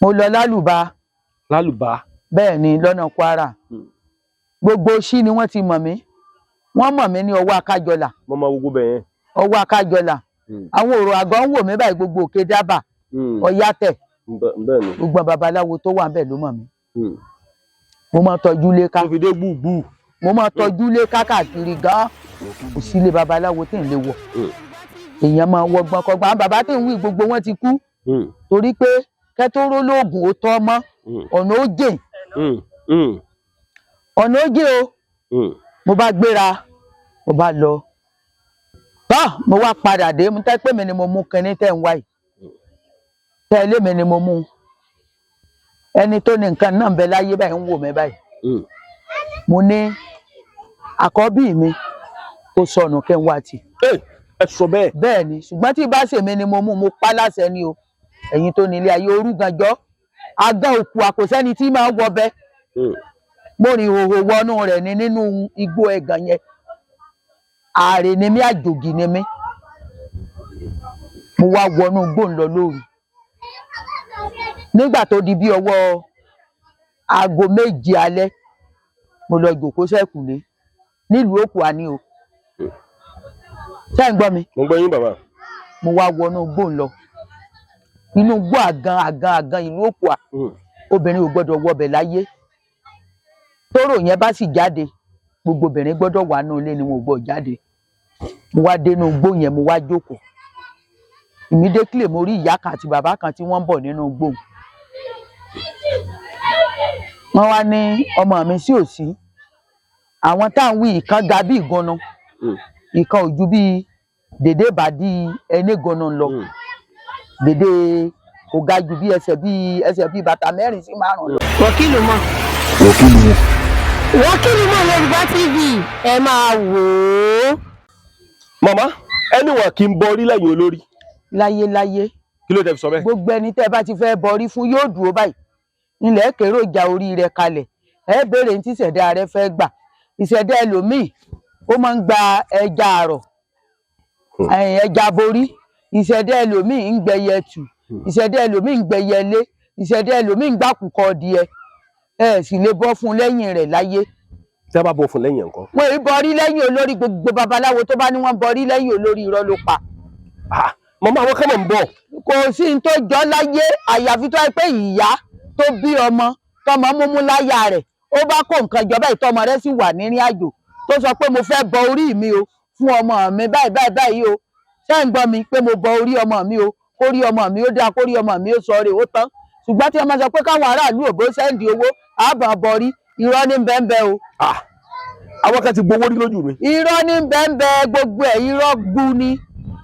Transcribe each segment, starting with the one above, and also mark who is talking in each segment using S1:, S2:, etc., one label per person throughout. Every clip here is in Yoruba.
S1: mo lọ lálùbá.
S2: Lálùbá.
S1: Bẹ́ẹ̀ ni lọ́nà Kwara. Gbogbo ṣí ni wọ́n ti mọ̀ mí. Wọ́n mọ̀ mí ní ọwọ́ Akájọlà.
S2: Mo mọ gbogbo bẹ́ẹ̀ yẹn.
S1: Ọwọ́ Akájọlà. Àwọn òrò àgọ́ ń wò mí báyìí gbogbo òkè dábà. Ọ̀yátẹ̀.
S2: Bẹ́ẹ̀ ni.
S1: Gbogbo babaláwo tó wà ńbẹ̀ ló mọ̀ mí. Mo máa tọ́jú lé ká.
S2: Tó fi dé gbùgbù.
S1: Mo máa tọ́jú lé káàkiri gan. Kò sí ilé babaláwo tí ń lè wọ̀. Èèyàn máa wọgbọ́n kọgbọ́n. Àwọn bàbá tí ń wí gbogbo wọn ti kú. Torí pé kẹ́tóró lóògùn ó tọ́ mọ́. Ọ̀nà ó jìn. Ọ̀nà ó jìn o. Mo bá gbéra, mo bá lọ. Mo wá padà dé, mo tẹ́ pé mi ni mo mú kinní tẹ́ ń wá yìí. Tẹ́lẹ̀ mi ni mo mú. Ẹni tó ní nǹkan náà ń bẹ láyé báyìí ń wò mí báyìí. Mo ní àkọ́bí mi kò sọnù kí n wá tì.
S2: Ẹ sọ bẹ́ẹ̀.
S1: Bẹ́ẹ̀ ni, ṣùgbọ́n tí bá ṣèmi ni mo mú, mo pa láṣẹ ni o. Ẹ̀yin tó nílé ayé orúganjọ́, agán òkú àkòsẹ́ni tí máa ń wọbẹ. Mo rìn ìhòhò wọnú rẹ̀ ni nínú igbó ẹ̀gàn yẹn. Ààrẹ ni mí, àjòjì ni mí. Mo wá wọnú igbó ń lọ lóru. Nígbà tó di bí ọwọ́ aago 7 alẹ́, mo lọ jòkó sẹ́kùlé nílùú Òkùà ni o. Ṣé ń gbọ́ mi?
S2: Mo gbọ́ yín bàbá.
S1: Mo wá wọnú igbó ń lọ. Inú igbó àgàn ìlú Òkùà. Obìnrin ò gbọ́dọ̀ wọbẹ̀ láyé. Tóró yẹn bá sì jáde, gbogbo obìnrin gbọ́dọ̀ wà nínú ilé ni wọn ò gbọ́ jáde. Mo wá dénú igbó yẹn, mo wá jókòó. Immediately mo rí ìyá kan àti bàbá kan tí wọ́n ń bọ̀ nínú igbó. Wọ́n wá ní ọmọ mi sí òsì. Àwọn tá à ń wí ìkan ga bí ìgúnnu. Ìkan ò ju bí dèdé bàdí ẹni gúnnu lọ. Dèdé kò ga ju bí ẹsẹ̀ bí bàtà 4 sí 5 lọ.
S3: Wọ́kìlù mọ̀. Wọ́kìlù mọ̀ Yorùbá TV ẹ máa wò ó.
S2: Màmá, ẹni wà kí n bọrí lẹ́yìn olórí.
S1: Láyé.
S2: Kí ló dé fi sọ bẹ́ẹ̀?
S1: Gbogbo ẹni tẹ́ bá ti fẹ́ bọrí fún yóò dúró báyìí. Ilẹ̀ kérò ìjà orí rẹ̀ kalẹ̀. Ẹ béèrè ní tí ìṣẹ̀dá rẹ̀ fẹ́ gbà. Ìṣẹ̀dá ẹlòmíì ó máa ń gba ẹja àrọ̀. Ẹja borí. Ìṣẹ̀dá ẹlòmíì ń gbẹyẹ tù. Ìṣẹ̀dá ẹlòmíì ń gbẹyẹ lé. Ìṣẹ̀dá ẹlòmíì ń gbàkùkọ díẹ̀. Ẹ sì lè bọ́ fún lẹ́yìn rẹ̀ láyé.
S2: Tí a bá bọ́ fún lẹ́yìn nǹkan.
S1: Wọ́n ì bọrí lẹ́yìn olórí. Gbogbo babaláwo tó bá ní wọ́n bọrí lẹ́yìn olórí irọ́ ló pa.
S2: Màmá àwọn kan mọ̀ ń bọ̀.
S1: Kò sí ní tó jọ láyé àyàfi tó ẹ pé ìyá tó bí ọmọ tọmọ múmú láyà rẹ̀ ó bá kó nǹkan jọba ìtọ́mọ rẹ̀ sì wà nírìn àjò tó sọ pé mo fẹ́ bọ orí mi o fún ọmọ mi báyìí o. Ṣé ń gbọ́ mi pé mo bọ orí ọmọ mi o, kórí ọmọ mi ó dáa, kórí ọmọ mi ó sọre ó tán. Ṣùgbọ́n tí wọ́n máa sọ pé káwọn aráàlú òbó sẹ́ǹdì owó àbọ̀ bọrí, irọ́ ní bẹ́ẹ̀ o.
S2: Àwọn kan ti gbowó rí lójú mi.
S1: Irọ́ ní bẹ́ẹ̀ gbogbo ẹ̀ irọ́ gbu ni.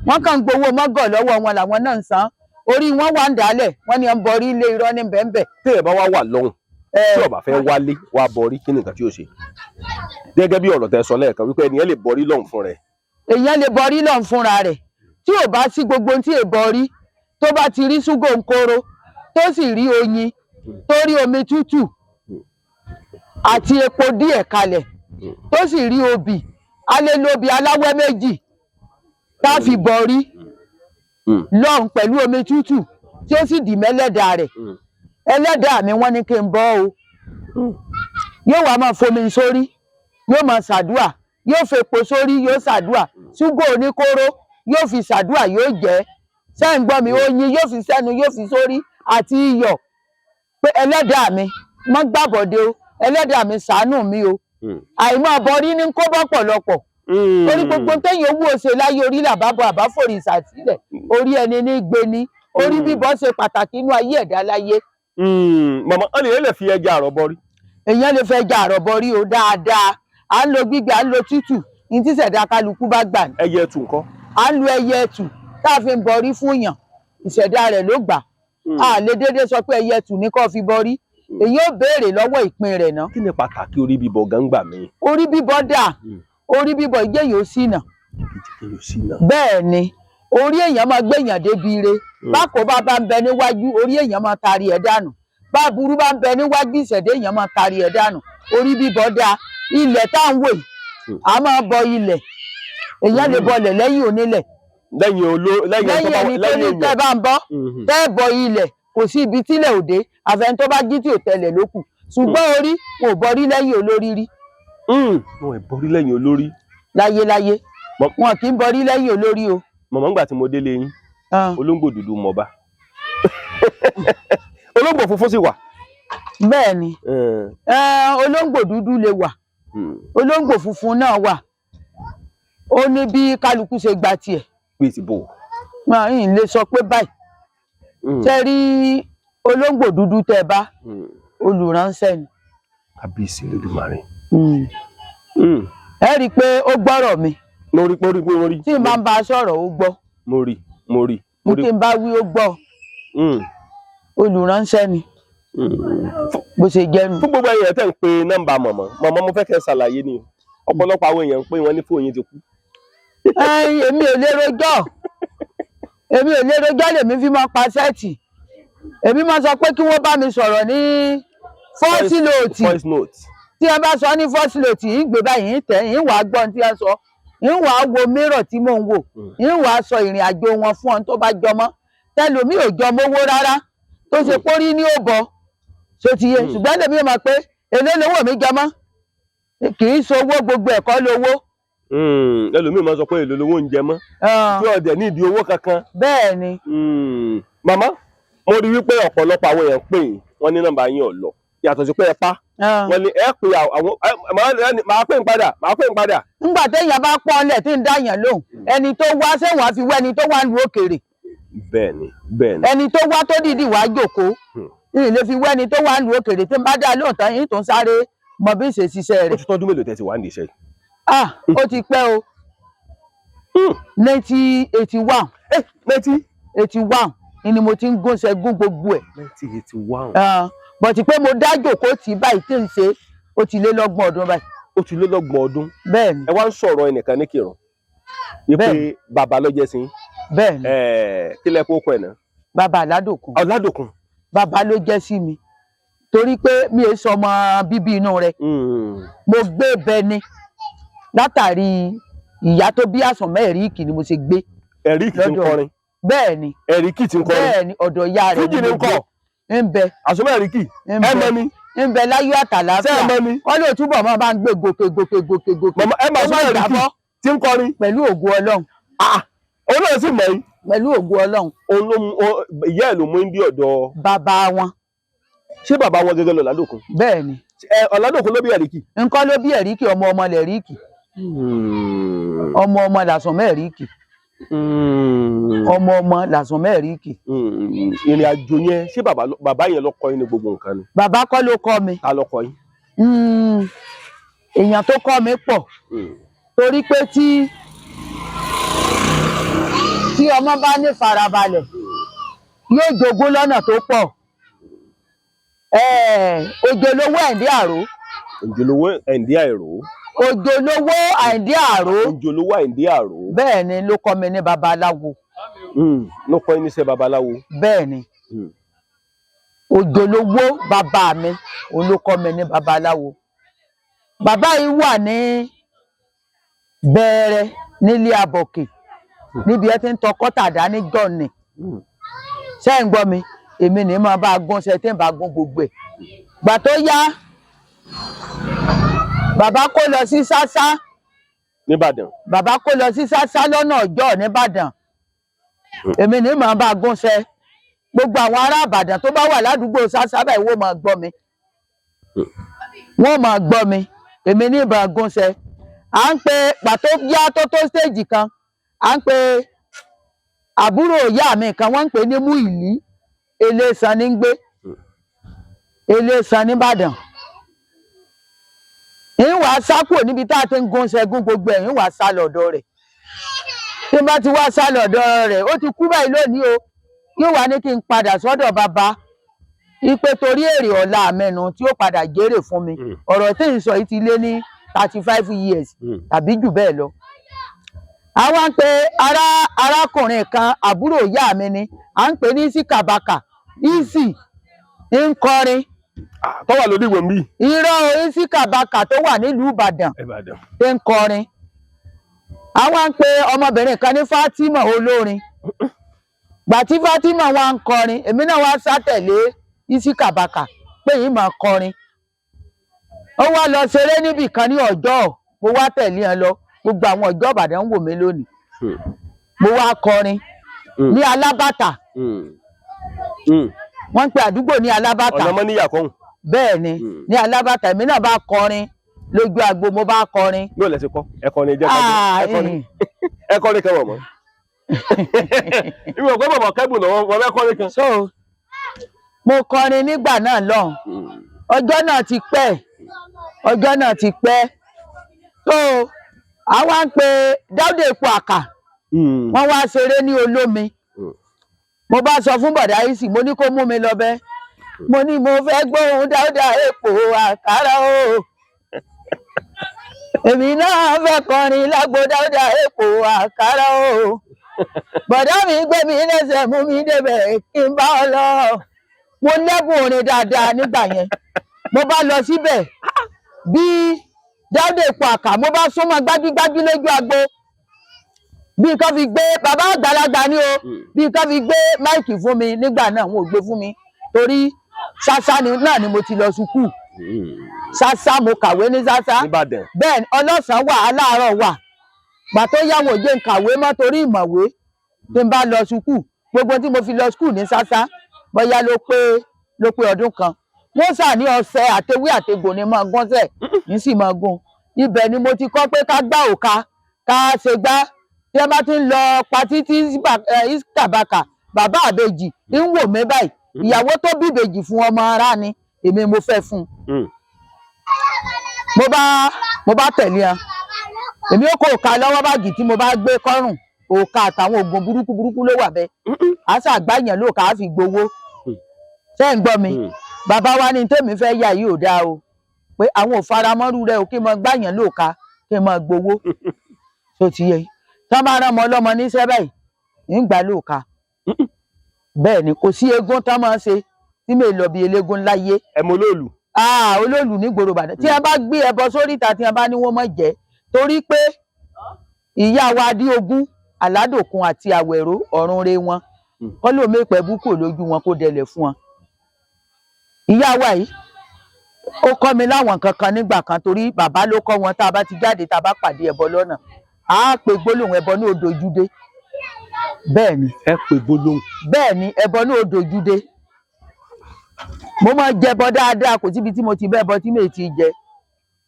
S1: Wọ́n kàn ń gbowó mọ́gọ̀ lọ́wọ́ wọn làwọn náà ń san. Orí wọn wà ń dálẹ̀, wọ́n ní ń bọrí ilé irọ́ ní bẹ́ẹ̀.
S2: Tí ẹ bá wà lọ́hùn, tí ó bá fẹ́ wálé wá bọrí, kí nìkan tí ó ṣe? Gẹ́gẹ́ bí ọ̀rọ̀ tẹ́ sọ lẹ́ẹ̀kan wípé ènìyàn lè bọrí lọ́hùn fún rẹ̀.
S1: Èèyàn lè bọrí lọ́hùn fúnra rẹ̀. Tí ò bá sí gbogbo tí è bọrí, tó bá ti rí ṣúgò ńkóró, tó sì rí oyin, tó rí omi tútù àti epo díẹ̀ kalẹ̀, tó sì rí obì, a lè lo obì aláwẹ́ méjì tá fi bọrí lọ́hùn pẹ̀lú omi tútù tí ó sì dì mẹ́lẹ́dàá rẹ̀. Ẹlẹ́dàá mi wọ́n ní kí n bọ́ o. Yóò wá máa fomi sórí, yóò máa ṣàdúà, yóò fepo sórí, yóò ṣàdúà, ṣúgò oníkóró yóò fi ṣàdúà yóò jẹ́. Ṣé ń gbọ́ mi? Oyin yóò fi sẹ́nu, yóò fi sórí àti iyọ̀. Pé ẹlẹ́dàá mi má gbàbọ̀dé o, ẹlẹ́dàá mi ṣàánú mi o. Àìmọ́ bọrí ní kó bọ́ pọ̀lọpọ̀. Torí gbogbo téèyàn owó ṣe láyé orí làbábọ̀ àbáfòrì ìsàtílẹ̀, orí ẹni ní gbé ni. Orí bíbọ ṣe pàtàkì inú ayé ẹ̀dá láyé.
S2: Màmá, ó lè fi ẹja àrọ̀ bọrí.
S1: Èèyàn lè fẹ́ ẹja àrọ̀ bọrí o dáadáa. À ń lo gbígbẹ, à ń lo tútù. Ní tí ìṣẹ̀dá kálukú bá gbà ní.
S2: Ẹyẹ ẹtù ńkọ́?
S1: À ń lo ẹyẹ ẹtù tá a fi ń bọrí fún yàn. Ìṣẹ̀dá rẹ̀ ló gbà. A lè déédéé sọ pé ẹyẹ ẹtù ní kó fi bọrí. Èyí ó béèrè lọ́wọ́ ìpín rẹ̀ ná.
S2: Kí ni pàtàkì orí bíbọ gangba mi?
S1: Orí bíbọ dà. Orí bíbọ ìjẹ́ yóò ṣìnà. Bẹ́ẹ̀ ni orí èèyàn máa gbéyàn débi ire. Báko bá ń bẹ níwájú, orí èèyàn máa taari ẹ̀ dànù. Bá burú bá ń bẹ níwájú, ìṣẹ̀dá èèyàn máa taari ẹ̀ dànù. Orí bíbọ dà. Ilẹ̀ tá à ń wò yìí, a máa bọ ilẹ̀. Èèyàn lè bọlẹ̀ lẹ́yìn onílẹ̀.
S2: Lẹ́yìn
S1: ẹni tó ní tẹ́ bá ń bọ́, tẹ́ bọ ilẹ̀ kò sí ibi tílẹ̀ òde àfẹn tó bá jí tí ò tẹlẹ̀ ló kù ṣùgbọ́n orí kò bọrí lẹ́yìn olórí rí.
S2: wọn ò bọrí lẹ́yìn olórí.
S1: láyéláyé wọn kì í bọrí lẹ́yìn olórí o.
S2: mọ̀mọ́ ńgbà tí mo délé yín olóńgbò dúdú mọba olóńgbò funfun sì wà.
S1: bẹ́ẹ̀ ni olóńgbò dúdú lè wà olóńgbò funfun náà wà ó ní bí kálukú ṣe gba tiẹ̀.
S2: bí ti bò.
S1: n lè sọ pé báyìí tẹ́ rí olóńgbò dúdú tẹ́ bá olùránṣẹ́ ni.
S2: kábíyèsí Olódùmarè.
S1: ẹ rí i pé ó gbọ́rọ̀ mi.
S2: mo rí.
S1: tí n bá ń bá a sọ̀rọ̀ ó gbọ́.
S2: mo rí.
S1: tí n bá wí ó gbọ́. olùránṣẹ́ ni. bó ṣe jẹ́ nu.
S2: fún gbogbo èèyàn tẹ́ ń pe nọ́mbà mọ̀mọ́ mo fẹ́ kẹ́ ṣàlàyé ni ọ̀pọ̀lọpọ̀ àwọn èèyàn ń pè wọ́n ní fóònù yín ti kú.
S1: èmi ò lè rojọ́ lèmi fi máa pa sẹ́ẹ̀tì èmi máa sọ pé kí wọ́n bá mi sọ̀rọ̀ ní voice note tí ẹ bá sọ ní voice note yìí gbé báyìí tẹ̀ yìí wàá gbọ́n tí ẹ sọ yìí wàá wo mirror tí mò ń wò yìí wàá sọ ìrìn àjò wọn fún ọ tó bá jọmọ́ tẹlomi ò jọmọ owó rárá tó ṣe pórí ní òbọ ṣe ti yé ṣùgbọ́n lèmi mọ̀ pé èlé lówó mi jọmọ́ kì í sowó gbogbo ẹ̀kọ́ lówó.
S2: ẹlòmíì máa sọ pé èlò lówó ń jẹ mọ́ tí ọ̀dẹ̀ ní ìdí owó kankan.
S1: bẹ́ẹ̀ ni.
S2: màmá mo rí wípé ọ̀pọ̀lọpọ̀ àwọn èèyàn pè yín wọ́n ní nọ́mbà yín ò lọ yàtọ̀ sí pé ẹ pa wọ́n ní ẹ pè àwọn màá pè ń padà.
S1: ńgbà téèyàn bá pọ́n ọ́nlẹ̀ tí ń dáyàn lóhùn ẹni tó wá sẹ́wọ̀n àfi wẹ́ ẹni tó wá lu òkèèrè.
S2: bẹ́ẹ̀ni.
S1: ẹni tó wá tó dìdí wá jókòó ìlè fi wẹ́ ẹni tó wá lu òkèèrè tí ń bá dá lóhùn tán yín tó ń sáré mọ bí ṣe ṣiṣẹ́ rẹ̀.
S2: ó ti tọ́dún mélòó tẹ́ ti wá ní iṣẹ́ yìí.
S1: ó ti pẹ́ o 1981 1981 ni mo ti ń gúnṣẹ́ gún gbogbo ẹ̀.
S2: 1981.
S1: bọ̀tí pé mo dá jòkó tì báyìí tí ń ṣe ó ti lé lọ́gbọ̀n ọdún báyìí.
S2: ó ti lé lọ́gbọ̀n ọdún.
S1: bẹ́ẹ̀ni.
S2: ẹ wá ń sọ̀rọ̀ ẹnìkan ní Kírun wípé bàbá ló jẹ́ sí.
S1: bẹ́ẹ̀ni.
S2: kí lẹ kó kọ ẹ̀ náà.
S1: bàbá Ọládòkun.
S2: Ọládòkun.
S1: bàbá ló jẹ́ sí mi torí pé mi ò sọ ọmọ bíbí inú rẹ̀ mo gbé bẹni látàrí ìyá tó bí Àsànmọ́ Ẹ̀ríkì ni mo ṣe gbé.
S2: Ẹ̀ríkì tí ń kọrin.
S1: bẹ́ẹ̀ni.
S2: Ẹ̀ríkì tí ń kọrin.
S1: bẹ́ẹ̀ni ọ̀dọ̀ ìyá rẹ̀
S2: fújì ní kọ.
S1: ń bẹ.
S2: Àsànmọ́ Ẹ̀ríkì ẹ mọ ni.
S1: ń bẹ láyọ̀ àtàlàáfíà.
S2: ṣé ẹ mọ ni.
S1: wọ́n lè túbọ̀ máa bá ń gbé gòkè.
S2: màmá ẹ máa Àsànmọ́ Ẹ̀ríkì tí ń kọrin.
S1: pẹ̀lú ògo Ọlọ́run.
S2: òun náà sì mọ̀ yín.
S1: pẹ̀lú ògo Ọlọ́run.
S2: ìyá ẹ̀ ló mú ndí ọ̀dọ̀.
S1: bàbá wọn.
S2: ṣé bàbá wọn gẹ́gẹ́ lọ Ọládòkun.
S1: bẹ́ẹ̀ni.
S2: Ọládòkun ló bí Ẹ̀ríkì.
S1: nǹkan ló bí Ẹ̀ríkì ọmọ lẹ̀ríkì. ọmọ l'Àsànmọ́ Ẹ̀ríkì. ọmọ l'Àsànmọ́ Ẹ̀ríkì.
S2: ìrìn àjò yẹn ṣé bàbá yẹn ló kọ́ yín ní gbogbo nǹkan ni.
S1: bàbá kọ́ ló kọ́ mi.
S2: ta ló kọ́ yín.
S1: èèyàn tó kọ́ mi pọ̀ torí pé tí ọmọ bá ní farabalẹ̀ yóò jogún lọ́nà tó pọ̀. Òjòlówó Àyìndé Àró.
S2: Òjòlówó Àyìndé Àró.
S1: Òjòlówó Àyìndé Àró.
S2: Òjòlówó Àyìndé Àró.
S1: bẹ́ẹ̀ ni ló kọ́ mi ní babaláwo.
S2: ló kọ́ yín níṣẹ́ babaláwo.
S1: bẹ́ẹ̀ ni Òjòlówó bàbá mi òun ló kọ́ mi ní babaláwo. bàbá yìí wà ní Bẹ̀rẹ̀ nílé Abọ̀kè níbi ẹ ti ń tọkọ́ tàdá ní jọ̀ọ̀nì. ṣé ń gbọ́ mi èmi ní máa bá a gún ṣe tí ń bá gún gbogbo ẹ̀. gbà tó yá bàbá kó lọ sí Ṣáṣá
S2: nìbàdàn.
S1: bàbá kó lọ sí Ṣáṣá lọ́nà Ọ̀jọ́ nìbàdàn. èmi ní máa bá a gún ṣe gbogbo àwọn ará Ìbàdàn tó bá wà ládùúgbò Ṣáṣá báyìí wọ́n máa gbọ́ mi. wọ́n máa gbọ́ mi èmi ní ìbá gún ṣe. à ń pe pàtó yá tó stéèjì kan à ń pe àbúrò ìyá mi kan wọ́n ń pè ní Múìlí Eléṣan ní gbé Eléṣan nìbàdàn. ìwà sákò níbi tá a ti ń gún ṣẹ́gun gbogbo ẹ̀ ìwà sá lọ́dọ̀ rẹ̀. tí n bá ti wá sá lọ́dọ̀ rẹ̀ ó ti kú báyìí lónìí o yóò wá ní kí n padà sọ́dọ̀ bàbá ipe torí èrè ọ̀la àmẹ́nu tí ó padà jèrè fún mi. ọ̀rọ̀ tí n sọ yìí ti lé ní 35 years tàbí jù bẹ́ẹ̀ lọ. àwọn ń pe arákùnrin kan àbúrò ìyá mi ni à ń pè ní Síkàbàkà Easy ń kọrin.
S2: tó wà lórí ìwé mi.
S1: irọ́ Síkàbàkà tó wà nílùú Ìbàdàn tí ń kọrin. àwọn ń pe ọmọbìnrin kan ní Fátímà olórin gbà tí Fatima wá ń kọrin èmi náà wá sátẹ̀lé Isikabaka pé yìí máa kọrin ó wá lọ ṣeré níbì kan ní ọjọ́ mo wá tẹ̀lé ẹ lọ gbogbo àwọn ọjọ́ Ìbàdàn ń wò mí lónìí mo wá kọrin ní Alábàtà wọ́n ń pe àdúgbò ní Alábàtà
S2: ọ̀nà mọ́ níyà kọ́hùn.
S1: bẹ́ẹ̀ ni ní Alábàtà èmi náà bá kọrin lójú agbo mo bá kọrin.
S2: yóò lẹ́sìn kọ́ ẹ̀kọ́ni jẹ́ ẹ̀kọ́ni kẹwọ̀ mọ́ ìwé ọ̀gbọ́n bàbá kẹ́bùn náà wọ́n mẹ́kọ́ni kan.
S1: so mo kọrin nígbà náà lọ́hùn ọjọ́ náà ti pẹ́ so àwa ń pe Dáúdà Epo Àkà wọ́n wá ṣeré ní Olómi mo bá sọ fún bọ̀dá Ìsì mo ní kó mú mi lọ bẹ́ mo ní mo fẹ́ gbóhùn Dáúdà Epo Àkàrà o èmi náà fẹ́ kọrin lágbo Dáúdà Epo Àkàrà o bọ̀dá mi gbé mi lẹ́sẹ̀ mú mi débẹ̀ kí n bá ọ lọ mo lẹ́bùn orin dáadáa nígbà yẹn mo bá lọ síbẹ̀ bí Dáúdà Epo Àkà mo bá súnmọ́ gbágígbágí lójú agbo bí nǹkan fi gbé bàbá àgbàlagbà ni o bí nǹkan fi gbé máìkì fún mi nígbà náà wọn ò gbé fún mi torí ṣáṣá náà ni mo ti lọ sùkúù ṣáṣá mo kàwé ní ṣáṣá bẹ́ẹ̀ ni ọlọ́sàn wà aláàárọ̀ wà gbà tó yáwó jẹ́ n kàwé mọ́ torí ìmọ̀wé tí n bá lọ sùkúù gbogbo tí mo fi lọ sùkúù ní ṣáṣá bóyá ló pé ọdún kan wọ́n sà ní ọṣẹ àtewé àtegbò ni máa gúnṣẹ́ ní sì máa gún ibẹ̀ ni mo ti kọ́ pé ká gbá òka ká ṣe gbá tí ẹ bá ti ń lọ patí tí Isikabaka bàbá àbèjì ń wò mí báyìí ìyàwó tó bí ìbejì fún ọmọ ara ni èmi mo fẹ́ fún un mo bá tẹ̀lé ẹ èmi ó kó òka lọ́wọ́ báàgì tí mo bá gbé kọ́rùn òka àtàwọn oògùn burúkú ló wà bẹ́ẹ̀ àṣà àgbáyàn lóòka á fi gbowó ṣé ń gbọ́ mi bàbá wa ní tèmi fẹ́ yà yìí ò dáa o pé àwọn ò faramọ́rú rẹ o kí n mọ gbáyàn lóòka kí n mọ gbowó tó ti yẹ tí wọ́n bá rán ọmọ ọlọ́mọ níṣẹ́ báyìí ń gbà lóòka bẹ́ẹ̀ ni kò sí eégún tán máa ń ṣe tí mi lọ bí eléégún láyé.
S2: ẹ̀mọ olóòlù.
S1: olóòlù ní gbòòrò Ìbàdàn tí wọ́n bá gbé ẹbọ sóríta tí wọ́n bá ní wọ́n mọ̀ jẹ́ torí pé ìyá wa Adéogún Aládòkun àti Àwẹ̀ró ọ̀run re wọn kọ́ ló mẹ́pẹ́ búkò lójú wọn kó dẹlẹ̀ fún wọn. ìyá wa yìí ó kọ́ mi láwọn kankan nígbà kan torí bàbá ló kọ́ wọn tá a bá ti jáde tá a bá pàdé ẹbọ lọ́nà á pe gbólóhùn ẹbọ ní odòjúdé bẹ́ẹ̀ ni
S2: ẹ pe gbólóhùn
S1: bẹ́ẹ̀ ni ẹbọ ní odòjúdé mo máa jẹbọ dáadáa kò síbi tí mo ti bẹ́ẹ̀ bọ tí mi ti jẹ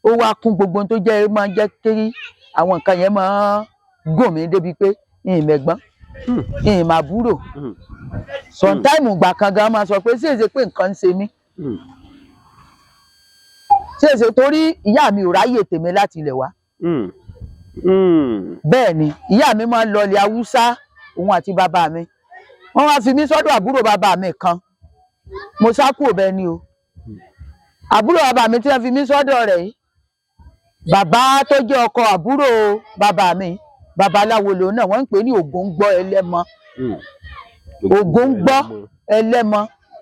S1: ó wá kún gbogbo tó jẹ́ máa jẹ́ kí àwọn nǹkan yẹn máa gùn mí débi pé ìmẹ̀gbọ́n ìmàbúrò sọ̀ntáìmù gbà kan gan máa sọ pé sí èsè pé nǹkan ń ṣe mí sí èsè torí ìyá mi ò ráyè tèmi láti ilẹ̀ wá bẹ́ẹ̀ ni ìyá mi máa ń lọ ilẹ̀ Haúsá òun àti bàbá mi wọ́n wá fi mí sọ́dọ̀ àbúrò bàbá mi kan mo sá kúrò bẹ́ẹ̀ ni o àbúrò bàbá mi tí wọ́n fi mí sọ́dọ̀ rẹ̀ yìí bàbá tó jẹ́ ọkọ àbúrò bàbá mi babaláwo lòun náà wọ́n ń pè ní Ògúngbọ́ Ẹlẹ́mọ Ògúngbọ́ Ẹlẹ́mọ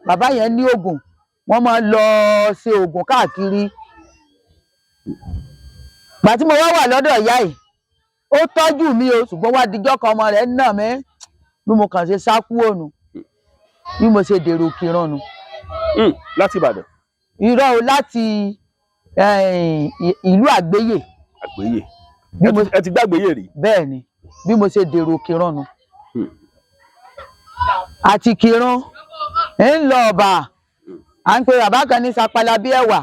S1: bàbá yẹn ní oògùn wọ́n máa lọ ṣe oògùn káàkiri gbà tí mo wá wà lọ́dọ̀ ìyá yìí ó tọ́jú mi o ṣùgbọ́n wá dijọ́ kan ọmọ rẹ̀ nà mí bí mo kàn ṣe sá kúrò nù bí mo ṣe dèrò Ìkìrun nù.
S2: láti Ìbàdàn.
S1: irọ́ o láti ìlú Àgbéyè.
S2: Àgbéyè ẹ ti gbàgbéyè rí.
S1: bẹ́ẹ̀ ni bí mo ṣe dèrò Ìkìrun nù. àti Ìkìrun ń lọ ọba à ń pe bàbá kan ní sapala bí ẹ̀wà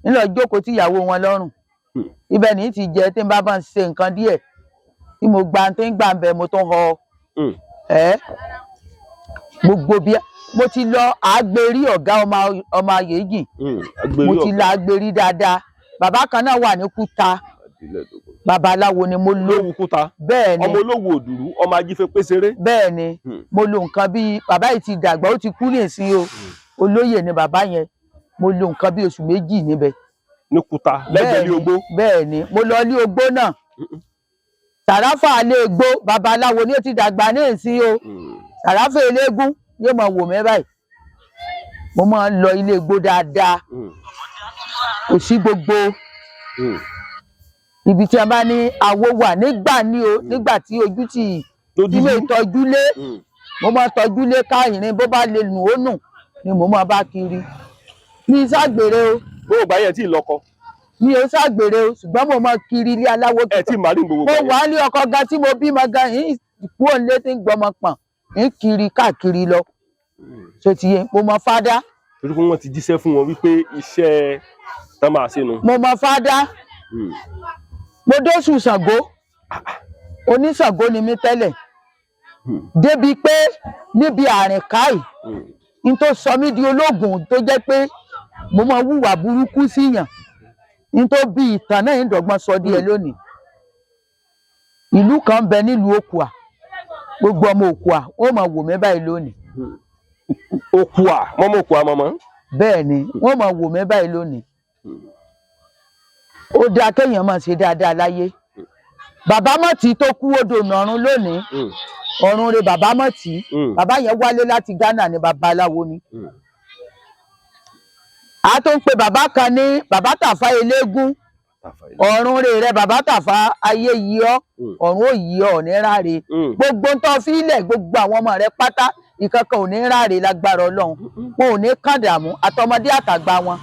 S1: ń lọ jókòó tí ìyàwó wọn lọ́rùn ibẹ̀ ní ti jẹ tí n bá bá ń ṣe nǹkan díẹ̀ tí mo gba tí ń gbà ń bẹ mo tó họ gbogbo bí mo ti lọ àgbèrí ọ̀gá ọmọ ayéjì mo ti lọ àgbèrí dáadáa bàbá kan náà wà ní Kúta babaláwo ni mo lówó
S2: Kúta
S1: bẹ́ẹ̀ ni
S2: ọmọ olówó òdùrú ọmọ ajífẹ́ péséré
S1: bẹ́ẹ̀ ni mo lo nǹkan bíi bàbá yìí ti dàgbà ó ti kú ní ìsín o olóyè ni bàbá yẹn mo lo nǹkan bíi oṣù méjì níbẹ̀
S2: ní Kúta lẹ́gbẹ̀ẹ́ ilé ogbó
S1: bẹ́ẹ̀ ni mo lọ ilé ogbó náà Sàráfà ilé egbó babaláwo ni ó ti dàgbà ní ìsín o Sàráfà eléégún yóò máa wò mí báyìí mo máa ń lọ ilé egbó dáadáa kò sí gbogbo ibi tí a bá ní awo wà nígbà ní o nígbà tí ojú tí ilé ìtọ́jú lé mo máa tọ́jú lé ká ìrìn bó bá lè nù ó nù ni mo máa bá kiri mi ṣàgbèrè o.
S2: bó o bá yẹ tí ì lọ́kọ.
S1: mi ò ṣàgbèrè o ṣùgbọ́n mo máa kiri ilé aláwo kíkọ.
S2: ẹ tí màá rí gbogbo
S1: mo wà á lé ọkọ gan tí mo bímọ gan yìí kú òǹlé tí ń gbọmọ pọ̀n ń kiri káàkiri lọ tó ti yẹ mo mọ fádá.
S2: torí pé wọ́n ti jíṣẹ́ fún wọn wípé iṣẹ́ tá máa ṣe nu.
S1: mo mọ fádá mo dóṣù Ṣàngó oníṣàngó ni mí tẹ́lẹ̀ débi pé níbi àrìn káì n tó sọ mí di ológun tó jẹ́ pé mo máa wùwà burúkú síyàn n tó bí ìtàn náà ń dọ̀gbọ́n sọ díẹ̀ lónìí. ìlú kan bẹ nílùú Òkùà gbogbo ọmọ Òkùà ó máa wò mí báyìí lónìí.
S2: Òkùà mọ́mọ́ Òkùà mọ́mọ́.
S1: bẹ́ẹ̀ ni wọ́n máa wò mí báyìí lónìí. ó dáa kéèyàn máa ṣe dáadáa láyé. bàbá mọ̀tí tó kú odò nàrún lónìí ọ̀run rẹ̀ bàbá mọ̀tí bàbá yẹn wálé láti Ghana ní babaláwo ni. a tó ń pe bàbá kan ní bàbá Tàfá Eléégún ọ̀run rẹ̀ bàbá Tàfá ayé yí ọ́ ọ̀run ò yí ọ́ ní ráre gbogbo ń tọ́ fílẹ̀ gbogbo àwọn ọmọ rẹ̀ pátá ìkankan ò ní ráre lágbára Ọlọ́run wọn ò ní kàdàmú àtọmọdé àtàgbà wọn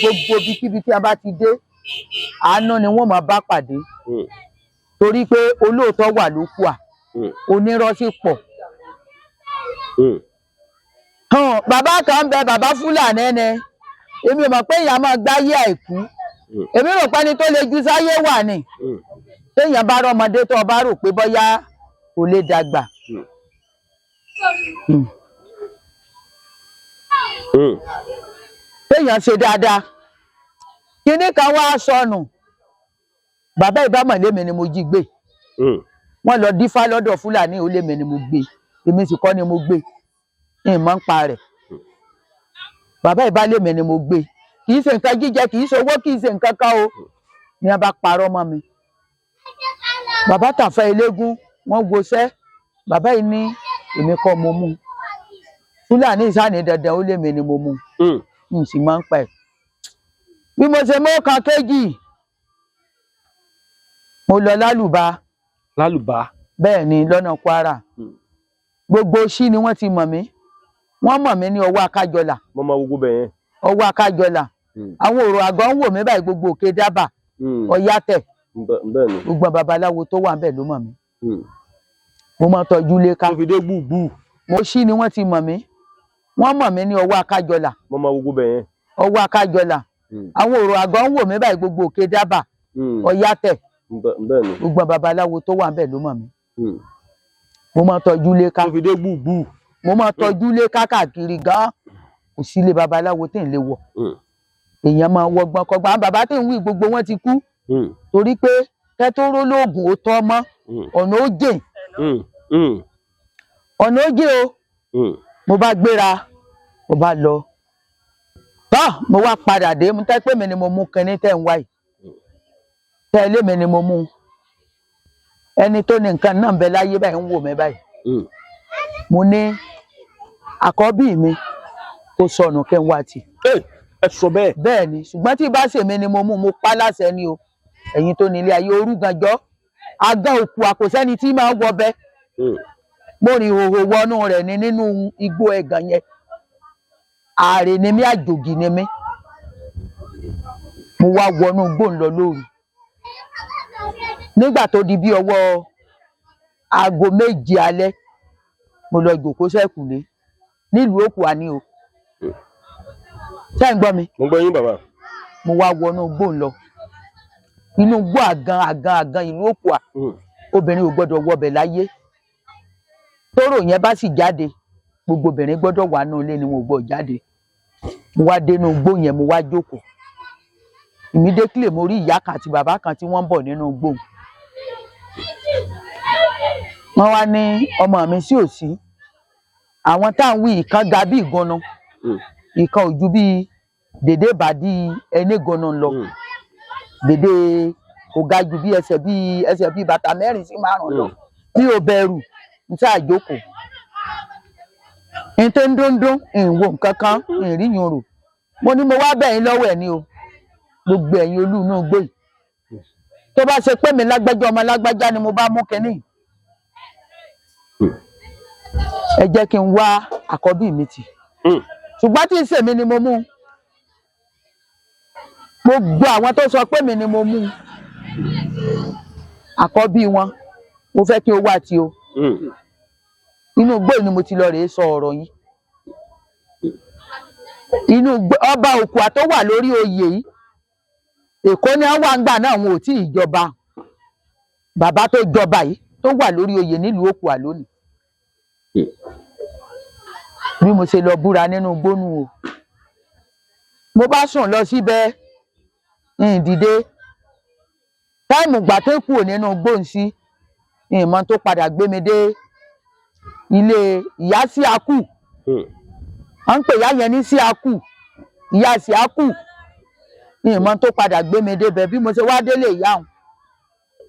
S1: gbogbo ibikíbi tí a bá ti dé àánú ni wọ́n máa bá pàdé torí pé olóòótọ́ wà l'Ókùà onírọ́ sì pọ̀. bàbá kan bẹ bàbá Fúlàní ẹni èmi ò mọ̀ pé èèyàn máa gbáyé àìkú èmi rò pé ní tó lè ju sáyé wà ní téèyàn bá rọmọdé tó bá rò pé bóyá kò lè dàgbà. téèyàn ṣe dáadáa kíní kan wá sọnù bàbá ìbámọ̀lémi ni mo jí gbé wọ́n lọ dífá lọ́dọ̀ Fúlàní ó lémi ni mo gbé èmi sì kọ́ ni mo gbé ìmọ̀ ń pa rẹ̀ bàbá ìbálémi ni mo gbé kì í ṣe nǹkan jíjẹ kì í ṣe owó kì í ṣe nǹkan kan o ni a bá parọ́ mọ́ mi. bàbá Tàfá Eléégún wọ́n gbóṣẹ́ bàbá yìí ní èmi kọ́ mo mú Fúlàní ìsáni dandan ó lémi ni mo mú n sì máa ń pa ẹ̀. bí mo ṣe mọ́ kan kéjì mo lọ lálùbá.
S2: lálùbá.
S1: bẹ́ẹ̀ ni lọ́nà Kwara gbogbo sí ni wọ́n ti mọ̀ mí wọ́n mọ̀ mí ní ọwọ́ Akájọlà.
S2: mo máa gbogbo bẹ̀ yẹn.
S1: ọwọ́ Akájọlà àwọn òrò àgọ́ ń wò mí báyìí gbogbo Òkè Dábà Ọ̀yátẹ̀ gbogbo babaláwo tó wà bẹ́ẹ̀ ló mọ̀ mí. mo máa tọ́jú lé ká.
S2: tó fi dé gbùgbù.
S1: mo sí ni wọ́n ti mọ̀ mí wọ́n mọ̀ mí ní ọwọ́ Akájọlà.
S2: mo máa gbogbo bẹ̀ yẹn.
S1: ọwọ́ Akájọlà àwọn òrò àgọ́ ń wò mí báyìí gbogbo Òkè Dábà Ọ̀yátẹ̀ gbogbo babaláwo tó wà bẹ́ẹ̀ ló mọ̀ mí. mo máa tọ́jú lé ká.
S2: tó fi dé gbùgbù.
S1: mo máa tọ́jú lé káàkiri gan kò sí ilé babaláwo tí ń lè wọ̀ èèyàn máa wọgbọ́n kọgbọ́n àwọn bàbá tí ń wí gbogbo wọn ti kú torí pé kẹ́tọ́rọ́ lóògùn ó tọ́ mọ́ ọ̀nà ó jìn ọ̀nà ó jìn o mo bá gbéra mo bá lọ mo wá padà dé mo tẹ́ pé mi ni mo mú kinní tẹ́ ń wáyìí tẹ́ ilé mi ni mo mú ẹni tó ní nǹkan náà ń bẹ láyé báyìí ń wò mí báyìí mo ní àkọ́bí mi kó sọnù kí n wá tì.
S2: ẹ sọ bẹ́ẹ̀.
S1: bẹ́ẹ̀ ni ṣùgbọ́n tí bá ṣèmi ni mo mú mo pa láṣẹ ni o ẹ̀yin tó nílé ayé orúganjọ́ agán òkú àkòsẹ́ni tí máa ń wọbẹ̀ mo rìn ìhòòhò wọnú rẹ̀ ní nínú igbó ẹ̀gàn yẹn ààrẹ ni mí àjòjì ni mí mo wá wọnú igbó ńlọ lóru nígbà tó di bí ọwọ́ aago 7 alẹ́ mo lọ jòkó sẹ́kùlé nílùú Òkùà ni o ṣé ń gbọ́ mi.
S2: mo gbọ́ yín bàbá.
S1: mo wá wọnú igbó ńlọ inú igbó àgàn ìlú Òkùà obìnrin ò gbọ́dọ̀ wọbẹ̀ láyé tóró yẹn bá sì jáde gbogbo obìnrin gbọ́dọ̀ wà nínú ilé ni wọn ò gbọ́ jáde mo wá dénú igbó yẹn mo wá jókòó immediately mo rí ìyá kan àti bàbá kan tí wọ́n ń bọ̀ nínú igbó wọ́n wá ní ọmọ mi sí òsì àwọn tá à ń wí ìkan ga bí ìgànnà ìkan ò ju bí dèdè bàdí ẹni gànnà lọ dèdè kò ga ju bí ẹsẹ̀ bí bàtà 4 sí 5 lọ mi ò bẹ̀rù n ṣáà jókòó n tó ń dúndún ìwò nǹkan kan ìrìyìn rò mo ní mo wá bẹ̀yìn lọ́wọ́ ẹ̀ ní o gbogbo ẹ̀yin olú inú gbé tó bá ṣe pé mi lágbájá ọmọ lágbájá ni mo bá mú kínní ẹ jẹ́ kí n wá àkọ́bí mi tì ṣùgbọ́n tí ń ṣe mi ni mo mú gbogbo àwọn tó sọ pé mi ni mo mú àkọ́bí wọn mo fẹ́ kí o wá tí o inú igbó ni mo ti lọ rèé sọ ọ̀rọ̀ yìí inú ọba Òkùà tó wà lórí oyè yìí Èkó ni wọ́n wà ń gbà náà wọn ò tí ì jọba bàbá tó jọba yìí tó wà lórí oyè nílùú Òkùà lónìí bí mo ṣe lọ búra nínú gbónú o mo bá sùn lọ síbẹ̀ dìde táìmù gbà tó kúrò nínú gbóǹsí ìmọ̀ tó padà gbé mi dé ilé ìyá Síákù wọ́n ń pè ìyá yẹn ní Síákù ìyá Síákù ìmọ̀ tó padà gbé mi débẹ̀ bí mo ṣe wá délé ìyá òun